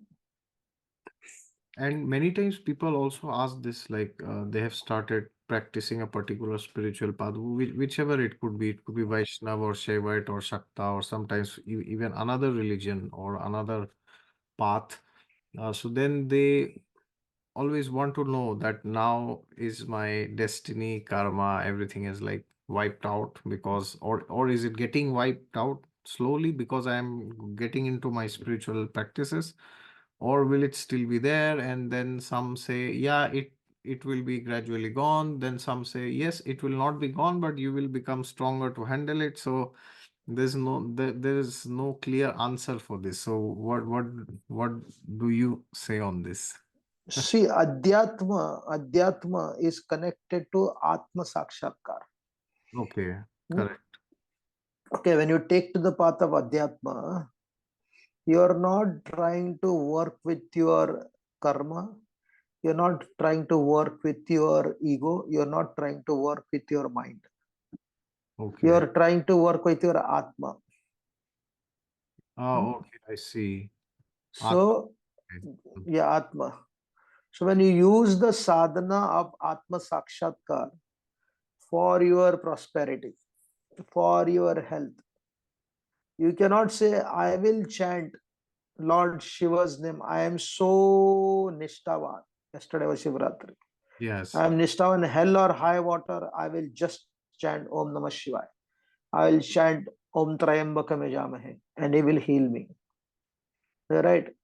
And many times people also ask this, like they have started practicing a particular spiritual path, whichever it could be. It could be Vaishnava or Shaivite or Shakta, or sometimes even another religion or another path. So then they always want to know that now is my destiny, karma, everything is like wiped out, because or is it getting wiped out slowly because I am getting into my spiritual practices, or will it still be there? And then some say, yeah, it will be gradually gone. Then some say, yes, it will not be gone, but you will become stronger to handle it. So there is no clear answer for this. So what do you say on this? See, Adhyatma is connected to Atma Sakshatkar. Okay, Hmm? correct. Okay, when you take to the path of Adhyatma, you're not trying to work with your karma, you're not trying to work with your ego, you're not trying to work with your mind. Okay. You're trying to work with your Atma. Hmm? Oh, okay, I see. Atma. So, Okay. yeah, Atma. So, when you use the sadhana of Atma Sakshatkar for your prosperity, for your health, you cannot say, I will chant Lord Shiva's name. I am so Nishtavan. Yesterday was Shivratri. I Yes. am Nishtavan, hell or high water. I will just chant Om Namah Shivaya. I will chant Om Trayambakam Yajamahe, and he will heal me. Right?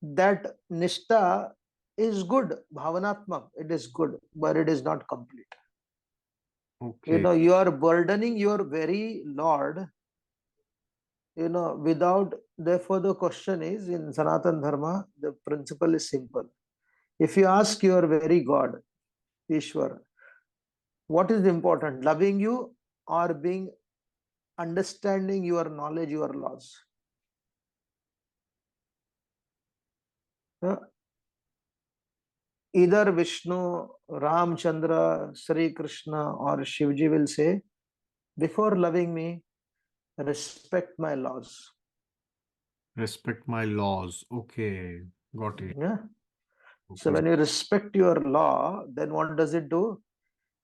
That Nishta is good, Bhavanatmak. It is good, but it is not complete. Okay. You are burdening your very Lord, without. Therefore, the question is, in Sanatan Dharma, the principle is simple. If you ask your very God, Ishwar, what is important, loving you or being understanding your knowledge, your laws? either Vishnu, Ramchandra, Sri Krishna, or Shivji will say, before loving me, respect my laws. Respect my laws. Okay, got it. Yeah. So Okay. when you respect your law, then what does it do?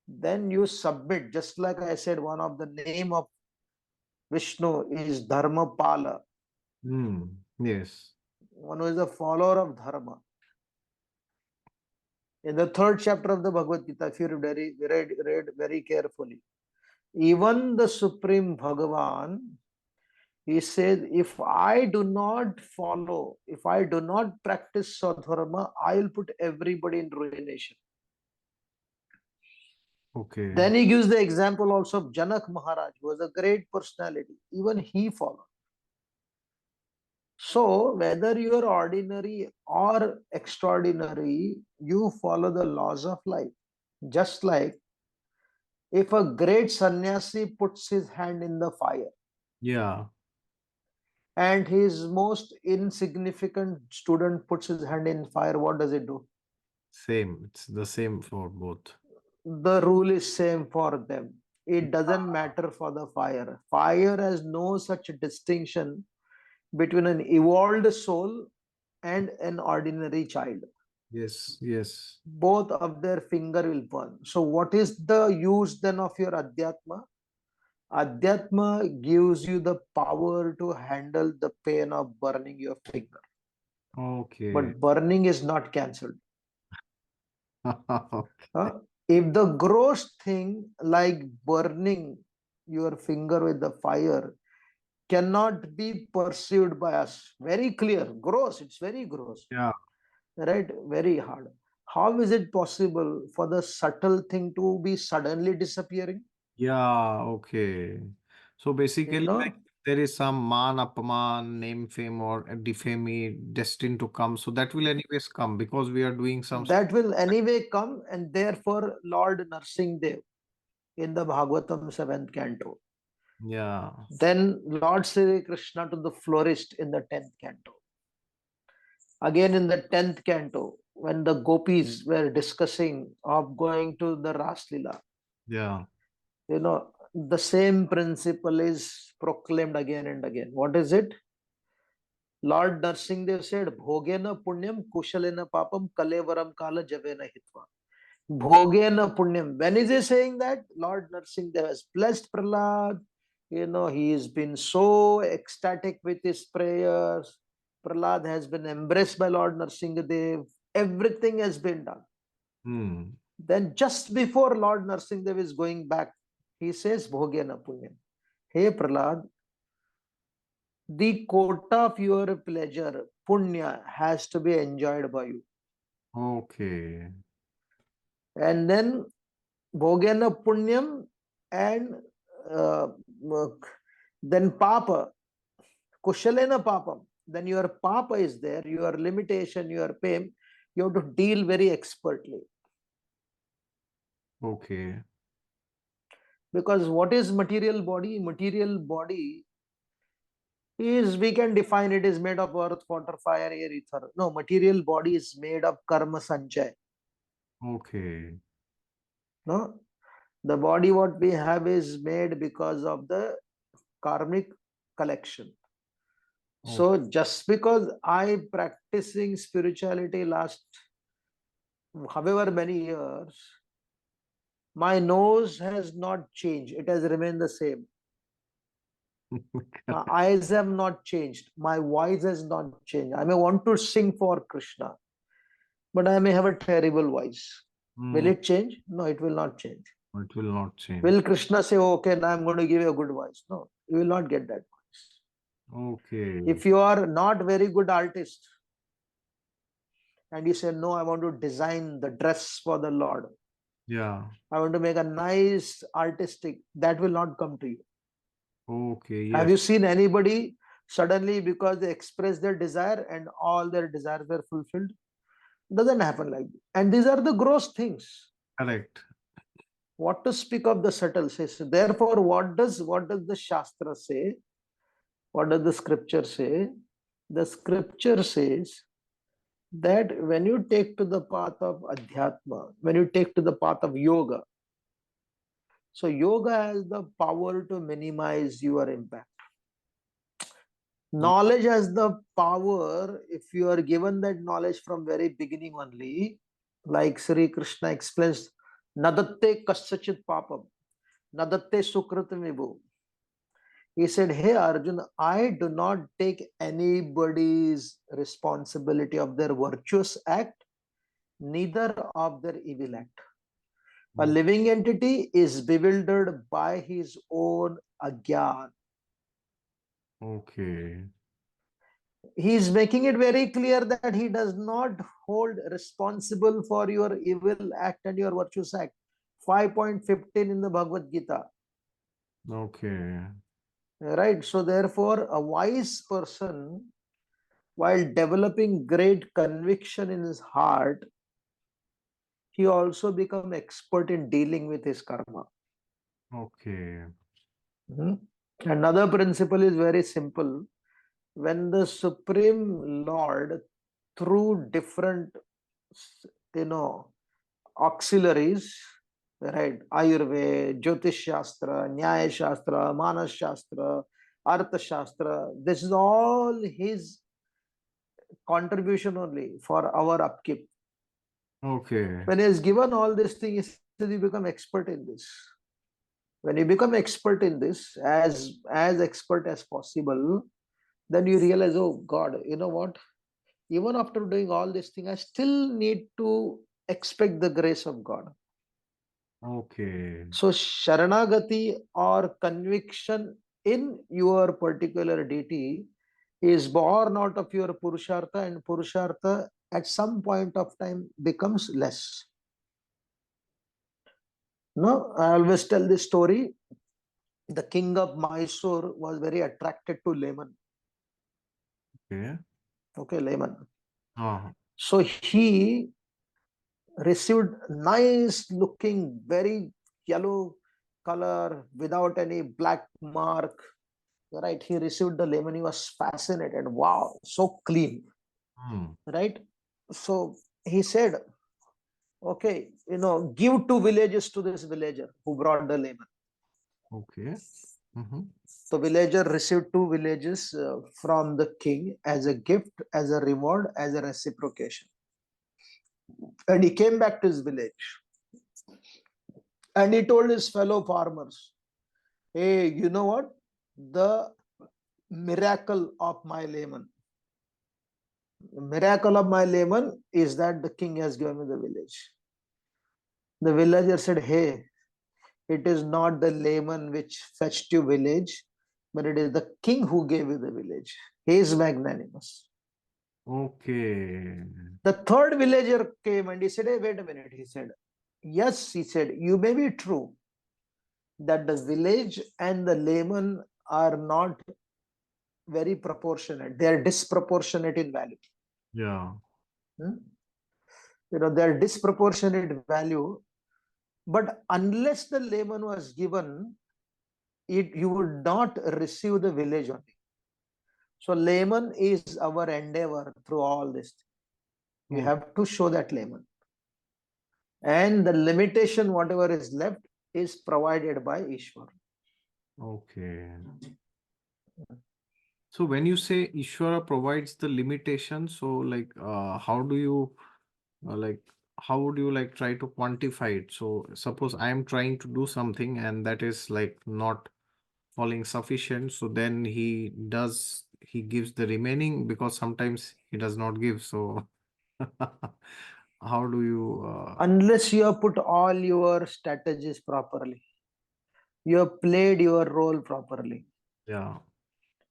Then you submit. Just like I said, one of the name of Vishnu is Dharmapala, Yes. one who is a follower of Dharma. In the third chapter of the Bhagavad Gita, if you read very carefully, even the Supreme Bhagavan, he says, if I do not follow, if I do not practice Swadharma, I will put everybody in ruination. Okay. Then he gives the example also of Janak Maharaj, who was a great personality. Even he followed. So, whether you are ordinary or extraordinary, you follow the laws of life. Just like if a great sannyasi puts his hand in the fire Yeah. and his most insignificant student puts his hand in fire, what does it do? Same. It's the same for both. The rule is same for them. It doesn't matter for the fire. Fire has no such distinction between an evolved soul and an ordinary child. Yes. Yes. Both of their finger will burn. So what is the use then of your Adhyatma? Adhyatma gives you the power to handle the pain of burning your finger. Okay. But burning is not cancelled. Okay. If the gross thing like burning your finger with the fire cannot be perceived by us, very clear, gross, it's very gross, Yeah. right? Very hard. How is it possible for the subtle thing to be suddenly disappearing? Yeah. Okay. So You basically, like know, there is some man, apaman, name, fame, or defame destined to come. So that will anyways come because we are doing some. that will anyway come, and therefore Lord Narsinghdev in the Bhagavatam 7th canto. Yeah. Then Lord Sri Krishna to the florist in the 10th canto. Again in the 10th canto, when the gopis were discussing of going to the Ras Lila, Yeah. the same principle is proclaimed again and again. What is it? Lord Narsingdev said, Bhogena punyam kushalena papam kalevaram kala javena hitva. Bhogena punyam. When is he saying that? Lord Narsingdev has blessed Prahlad. He has been so ecstatic with his prayers. Prahlad has been embraced by Lord Narsingdev. Everything has been done. Then just before Lord Narsingdev is going back, he says, Bhogena punyam. Hey Prahlad, the quota of your pleasure, punya, has to be enjoyed by you. Okay. And then Bhogena punyam and uh, then papa, kushalena papam. Then your papa is there, your limitation, your pain, you have to deal very expertly. Okay. Because what is material body? Material body is, we can define it, is made of earth, water, fire, air, ether. No, material body is made of karma sanchay. Okay. No, the body what we have is made because of the karmic collection. Okay. So just because I practicing spirituality last however many years, my nose has not changed, it has remained the same. My eyes have not changed, my voice has not changed. I may want to sing for Krishna, but I may have a terrible voice. Will it change? No, it will not change. It will not change. Will Krishna say, okay, now I'm going to give you a good voice? No, you will not get that voice. Okay. If you are not very good artist and you say, no, I want to design the dress for the Lord, Yeah. I want to make a nice artistic, that will not come to you. Okay. Have Yes. you seen anybody suddenly because they express their desire and all their desires were fulfilled? Doesn't happen like that. And these are the gross things. Correct. What to speak of the subtle says. Therefore, what does the Shastra say? What does the scripture say? The scripture says, that when you take to the path of adhyatma, when you take to the path of yoga, so yoga has the power to minimize your impact. O- Knowledge has the power, if you are given that knowledge from very beginning only, like Sri Krishna explains, nadatte kasachit papam, nadatte sukritam vibhu. He said, hey Arjun, I do not take anybody's responsibility of their virtuous act, neither of their evil act. A o- living entity is bewildered by his own agyan. Okay. He is making it very clear that he does not hold responsible for your evil act and your virtuous act. 5.15 in the Bhagavad Gita. Okay. Right? So, therefore, a wise person, while developing great conviction in his heart, he also become expert in dealing with his karma. Okay. Mhm. Another principle is very simple. When the Supreme Lord, through different, you know, auxiliaries, right? Ayurveda, Jyotish Shastra, Nyaya Shastra, Manas Shastra, Artha Shastra. This is all his contribution only for our upkeep. Okay. When he has given all these things, he says you become expert in this. When you become expert in this, as expert as possible, then you realize, oh God, you know what? Even after doing all these things, I still need to expect the grace of God. Okay. So, Sharanagati or conviction in your particular deity is born out of your Purushartha, and Purushartha at some point of time becomes less. No, I always tell this story. The king of Mysore was very attracted to lemon. Okay. Okay, lemon. Ah. So he received nice looking, very yellow color without any black mark. Right, he received the lemon. He was fascinated. Wow, so clean. Hmm. Right. So he said, okay, give 2 villages to this villager who brought the lemon. Okay. Mm-hmm. So villager received 2 villages from the king as a gift, as a reward, as a reciprocation. And he came back to his village and he told his fellow farmers, hey, you know what? The miracle of my lemon. The miracle of my lemon is that the king has given me the village. The villager said, hey, it is not the layman which fetched you village, but it is the king who gave you the village. He is magnanimous. Okay. The third villager came and he said, hey, wait a minute. He said, yes, he said, you may be true that the village and the layman are not very proportionate. They are disproportionate in value. Yeah. Hmm? They are disproportionate value. But unless the layman was given, you would not receive the village only. So layman is our endeavor through all this. You Oh, have to show that layman. And the limitation, whatever is left, is provided by Ishwar. okay. So when you say Ishvara provides the limitation, so like how do you like how would you like try to quantify it? So suppose I am trying to do something and that is like not falling sufficient, so then he gives the remaining because sometimes he does not give. So how do you Unless you have put all your strategies properly, you have played your role properly. yeah,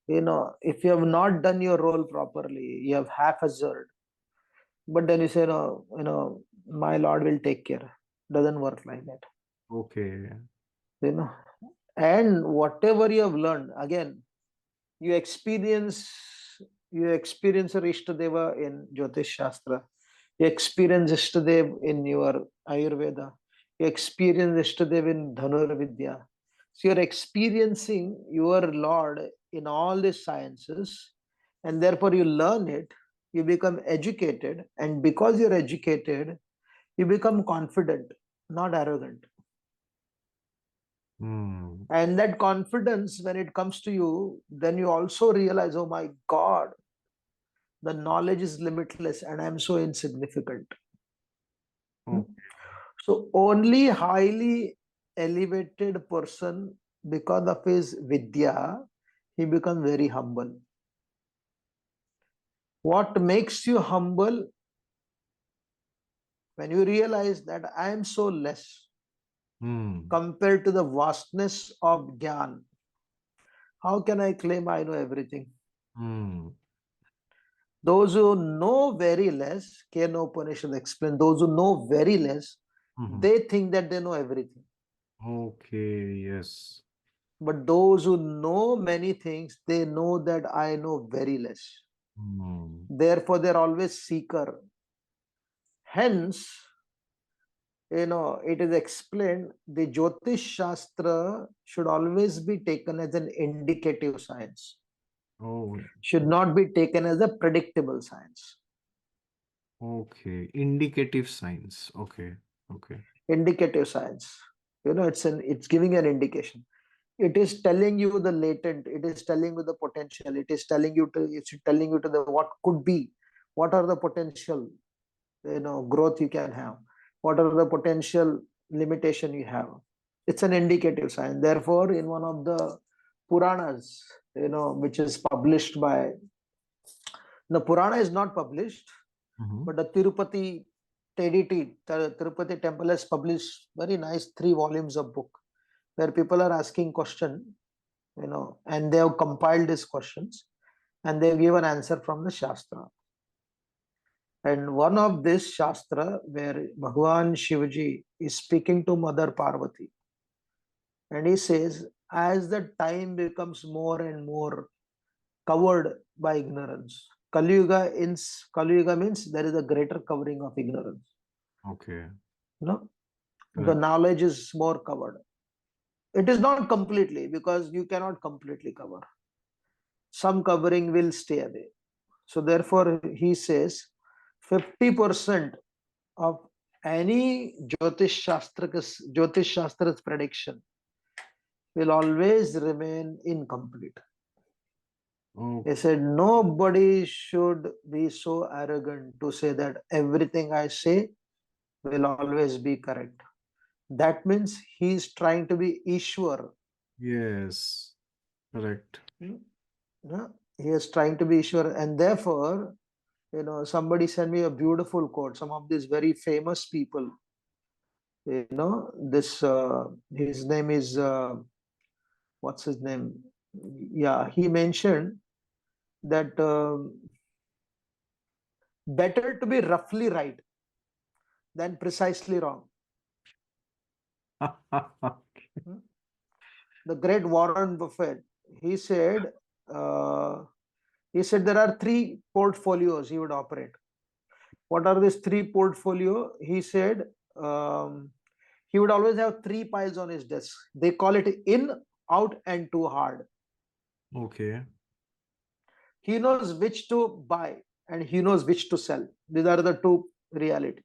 If you have not done your role properly, you have haphazard. But then you say, no, my Lord will take care. Doesn't work like that. okay, You know, and whatever you have learned, again, you experience you experience a Ishtadeva in Jyotish Shastra. You experience Ishtadev in your Ayurveda. You experience Ishtadev in Dhanur Vidya. So you're experiencing your Lord in all these sciences, and therefore you learn it. you become educated, and because you're educated, you become confident, not arrogant. And that confidence, when it comes to you, then you also realize, oh my God, the knowledge is limitless and I'm so insignificant. So only highly elevated person, because of his vidya, he becomes very humble. What makes you humble? When you realize that I am so less compared to the vastness of Gyan, how can I claim I know everything? Those who know very less, Kena Upanishad explain, those who know very less, they think that they know everything. Okay, yes. But those who know many things, they know that I know very less. Therefore, they're always seeker. Hence, it is explained the Jyotish Shastra should always be taken as an indicative science. Should not be taken as a predictable science. Okay, indicative science. Okay. Indicative science. It's giving an indication. It is telling you the latent. It is telling you the potential. It's telling you to the what could be. What are the potential, growth you can have. What are the potential limitation you have. It's an indicative sign. Therefore, in one of the Puranas, which is published by, the Purana is not published, but the Tirupati TDT, the Tirupati temple has published very nice 3 volumes of book where people are asking question, and they have compiled these questions and they give an answer from the Shastra. And one of this Shastra where Bhagwan Shivaji is speaking to Mother Parvati, and he says, as the time becomes more and more covered by ignorance, Kali Yuga means there is a greater covering of ignorance. Okay. The knowledge is more covered. It is not completely, because you cannot completely cover. Some covering will stay away. So therefore, he says 50% of any Jyotish Shastra's prediction will always remain incomplete. He said, nobody should be so arrogant to say that everything I say will always be correct. That means he is trying to be Ishwar. Yes, correct. He is trying to be Ishwar, and therefore, somebody sent me a beautiful quote. Some of these very famous people, this his name is what's his name? Yeah, he mentioned that better to be roughly right than precisely wrong. The great Warren Buffett, he said there are 3 portfolios he would operate. What are these 3 portfolio? He said he would always have 3 piles on his desk. They call it in, out, and too hard. Okay. He knows which to buy and he knows which to sell. These are the 2 reality.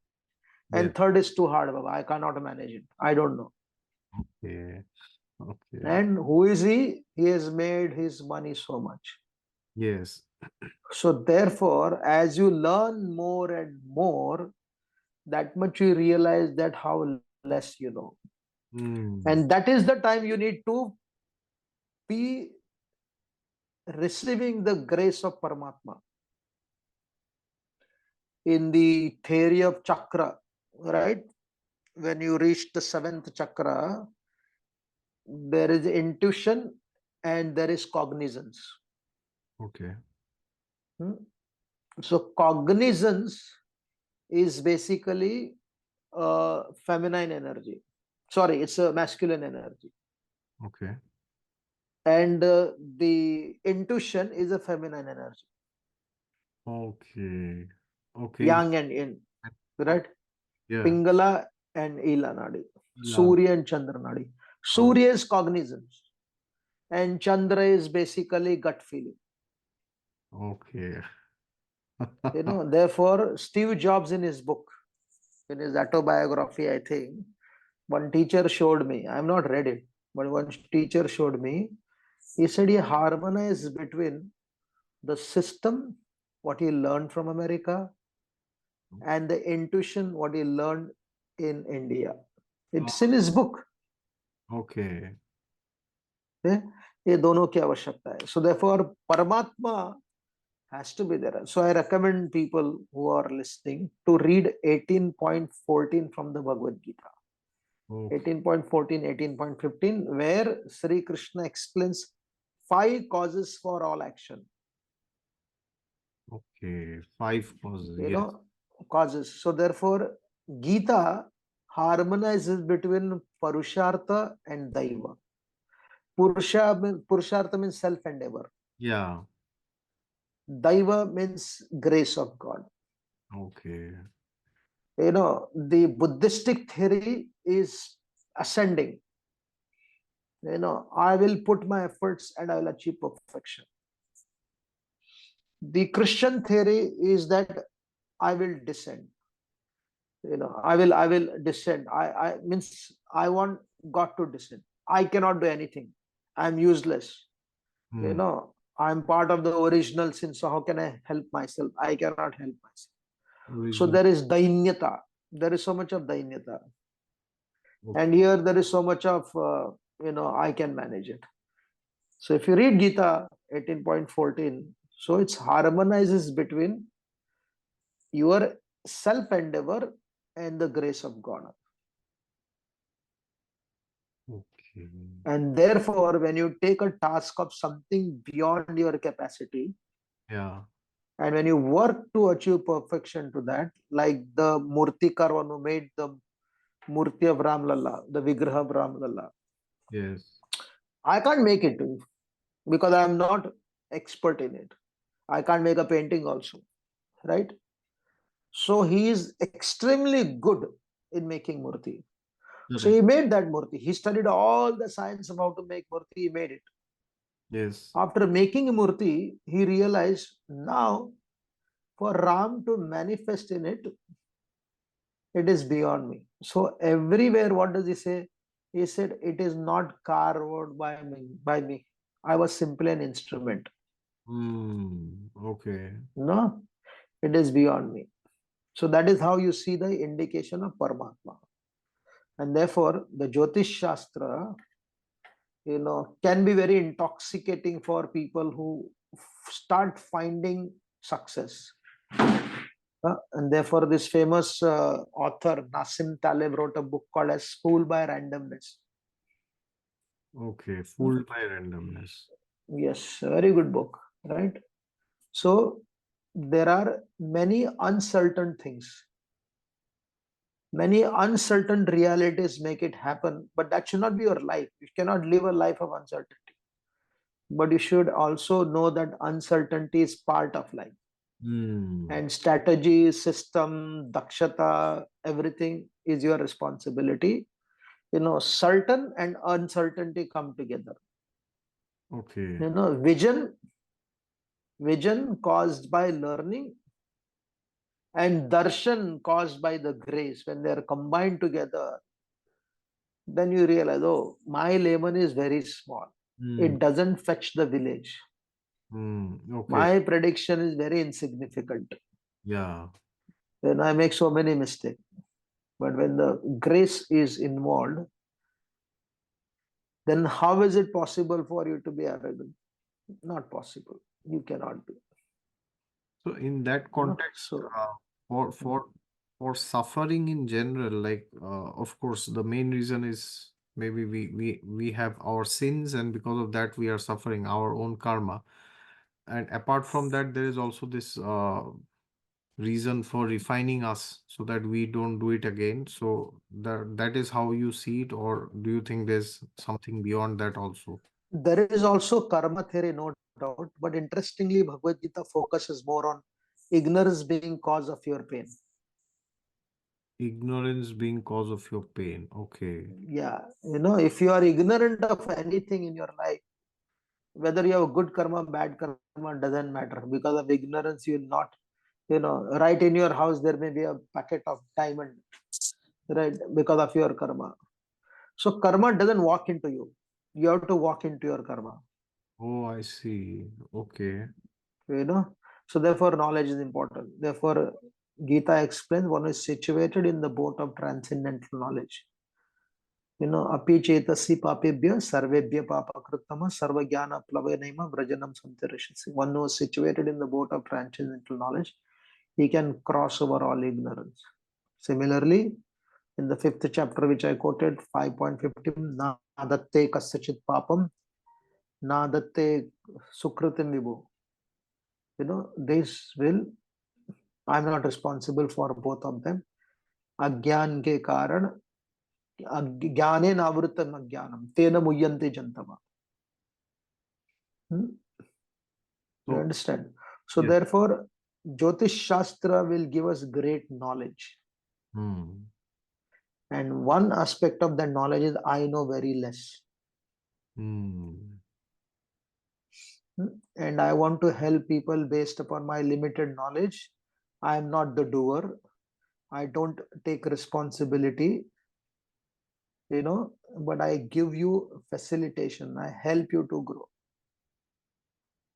And third is too hard, Baba. I cannot manage it. I don't know. Okay. And who is he? He has made his money so much. Yes. So therefore, as you learn more and more, that much you realize that how less you know. And that is the time you need to be receiving the grace of Paramatma. In the theory of chakra, right? When you reach the 7th chakra, there is intuition and there is cognizance. Okay. So cognizance is basically a feminine energy. Sorry, it's a masculine energy. Okay. And the intuition is a feminine energy. Okay. Yang and yin, right? Yeah. Pingala and Ila Nadi. Surya and Chandra Nadi. Surya is cognizance and Chandra is basically gut feeling. Okay. Therefore, Steve Jobs in his book, in his autobiography, I think, one teacher showed me, I'm not read it, but one teacher showed me, he said he harmonized between the system, what he learned from America, and the intuition, what he learned in India. It's in his book. Okay. ये दोनों की आवश्यकता है. So therefore, Paramatma has to be there. So I recommend people who are listening to read 18.14 from the Bhagavad Gita. Okay. 18.14, 18.15, where Sri Krishna explains 5 causes for all action. Okay. 5 causes. You Yes. know, causes. So therefore, Gita harmonizes between Purushartha and Daiva. Purushartha means self-endeavor. Yeah. Daiva means grace of God. Okay. The Buddhistic theory is ascending. I will put my efforts and I will achieve perfection. The Christian theory is that I will descend. I will descend. I means I want God to descend. I cannot do anything. I'm useless. Hmm. I'm part of the original sin. So how can I help myself? I cannot help myself. So Original. there is dainyata. There is so much of dainyata. Okay. And here there is so much of, I can manage it. So if you read Gita 18.14, so it harmonizes between your self-endeavor and the grace of God. Okay. And therefore, when you take a task of something beyond your capacity, Yeah. and when you work to achieve perfection to that, like the Murtikar one who made the Murti of Ram Lalla, the Vigraha of Ram Lalla, Yes. I can't make it because I'm not expert in it. I can't make a painting also, right? So he is extremely good in making murti. So Correct. he made that murti. He studied all the science of how to make murti. He made it. Yes. After making a murti, he realized now for Ram to manifest in it, it is beyond me. So everywhere, what does he say? He said, it is not carved by me. I was simply an instrument. Hmm. Okay. No, it is beyond me. So that is how you see the indication of Paramatma. And therefore, the Jyotish Shastra, can be very intoxicating for people who start finding success. And therefore, this famous author, Nassim Taleb, wrote a book called as Fool by Randomness. Okay. Fooled by randomness. Yes, a very good book, right? So there are many uncertain things. Many uncertain realities make it happen, but that should not be your life. You cannot live a life of uncertainty. But you should also know that uncertainty is part of life. Hmm. And strategy, system, dakshata, everything is your responsibility. Certain and uncertainty come together. Okay. Vision caused by learning and darshan caused by the grace, when they are combined together, then you realize, oh, my lemon is very small. Hmm. It doesn't fetch the village. Hmm. Okay. My prediction is very insignificant. Yeah. Then I make so many mistakes. But when the grace is involved, then how is it possible for you to be arrogant? Not possible. You cannot be. So in that No? context, So for mm, for for suffering in general, like of course, the main reason is maybe we have our sins, and because of that we are suffering our own karma. And apart from that, there is also this reason for refining us so that we don't do it again. So that is how you see it, or do you think there's something beyond that also? there is also karma theory, no doubt. But interestingly, Bhagavad Gita focuses more on ignorance being cause of your pain. Ignorance being cause of your pain. Okay. Yeah, if you are ignorant of anything in your life, whether you have good karma, bad karma, doesn't matter. Because of ignorance, you will not Right in your house, there may be a packet of diamond, right? Because of your karma. So karma doesn't walk into you. You have to walk into your karma, Oh, I see. Okay. you know. So therefore, knowledge is important. Therefore, Gita explains one is situated in the boat of transcendental knowledge. Api chetasi papebhya sarvebhya papakritama sarva jnana plavanema vrajanam santirishasi. One who is situated in the boat of transcendental knowledge, he can cross over all ignorance. Similarly, in the fifth chapter, which I quoted, 5.15, na datte kasachit papam, na datte sukritim vibhu. This will, I'm not responsible for both of them. Agyan ke karan, ज्ञाने नावृतम अज्ञानम तेन मुह्यन्ते जन्तम. Hmm? You So, understand? So yes. therefore, Jyotish Shastra will give us great knowledge. Hmm. And one aspect of that knowledge is I know very less. Hmm. And I want to help people based upon my limited knowledge. I am not the doer. I don't take responsibility, but I give you facilitation. I help you to grow.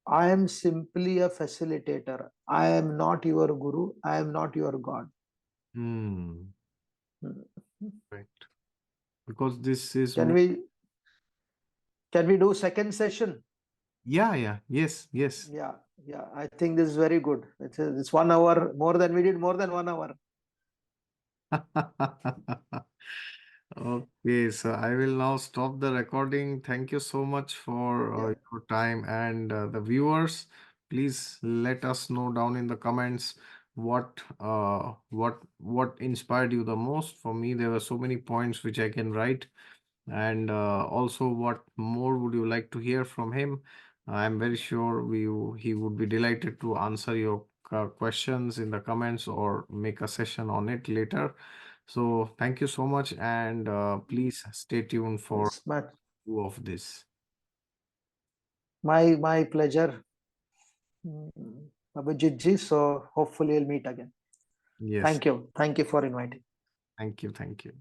I am simply a facilitator. I am not your guru. I am not your God. Hmm. Hmm. Right. Because this is Can more. we can we do second session? Yeah, yeah. Yes, yes. Yeah, yeah. I think this is very good. It's 1 hour more than we did more than 1 hour. Okay, so I will now stop the recording. Thank you so much for Yeah. your time, and the viewers. Please let us know down in the comments what inspired you the most. For me, there were so many points which I can write, and also what more would you like to hear from him. I'm very sure he would be delighted to answer your questions in the comments or make a session on it later. So thank you so much, and please stay tuned for It's my two of this. my pleasure, Abhijit ji. So hopefully we'll meet again. Yes, Thank you. Thank you for inviting. thank you, thank you.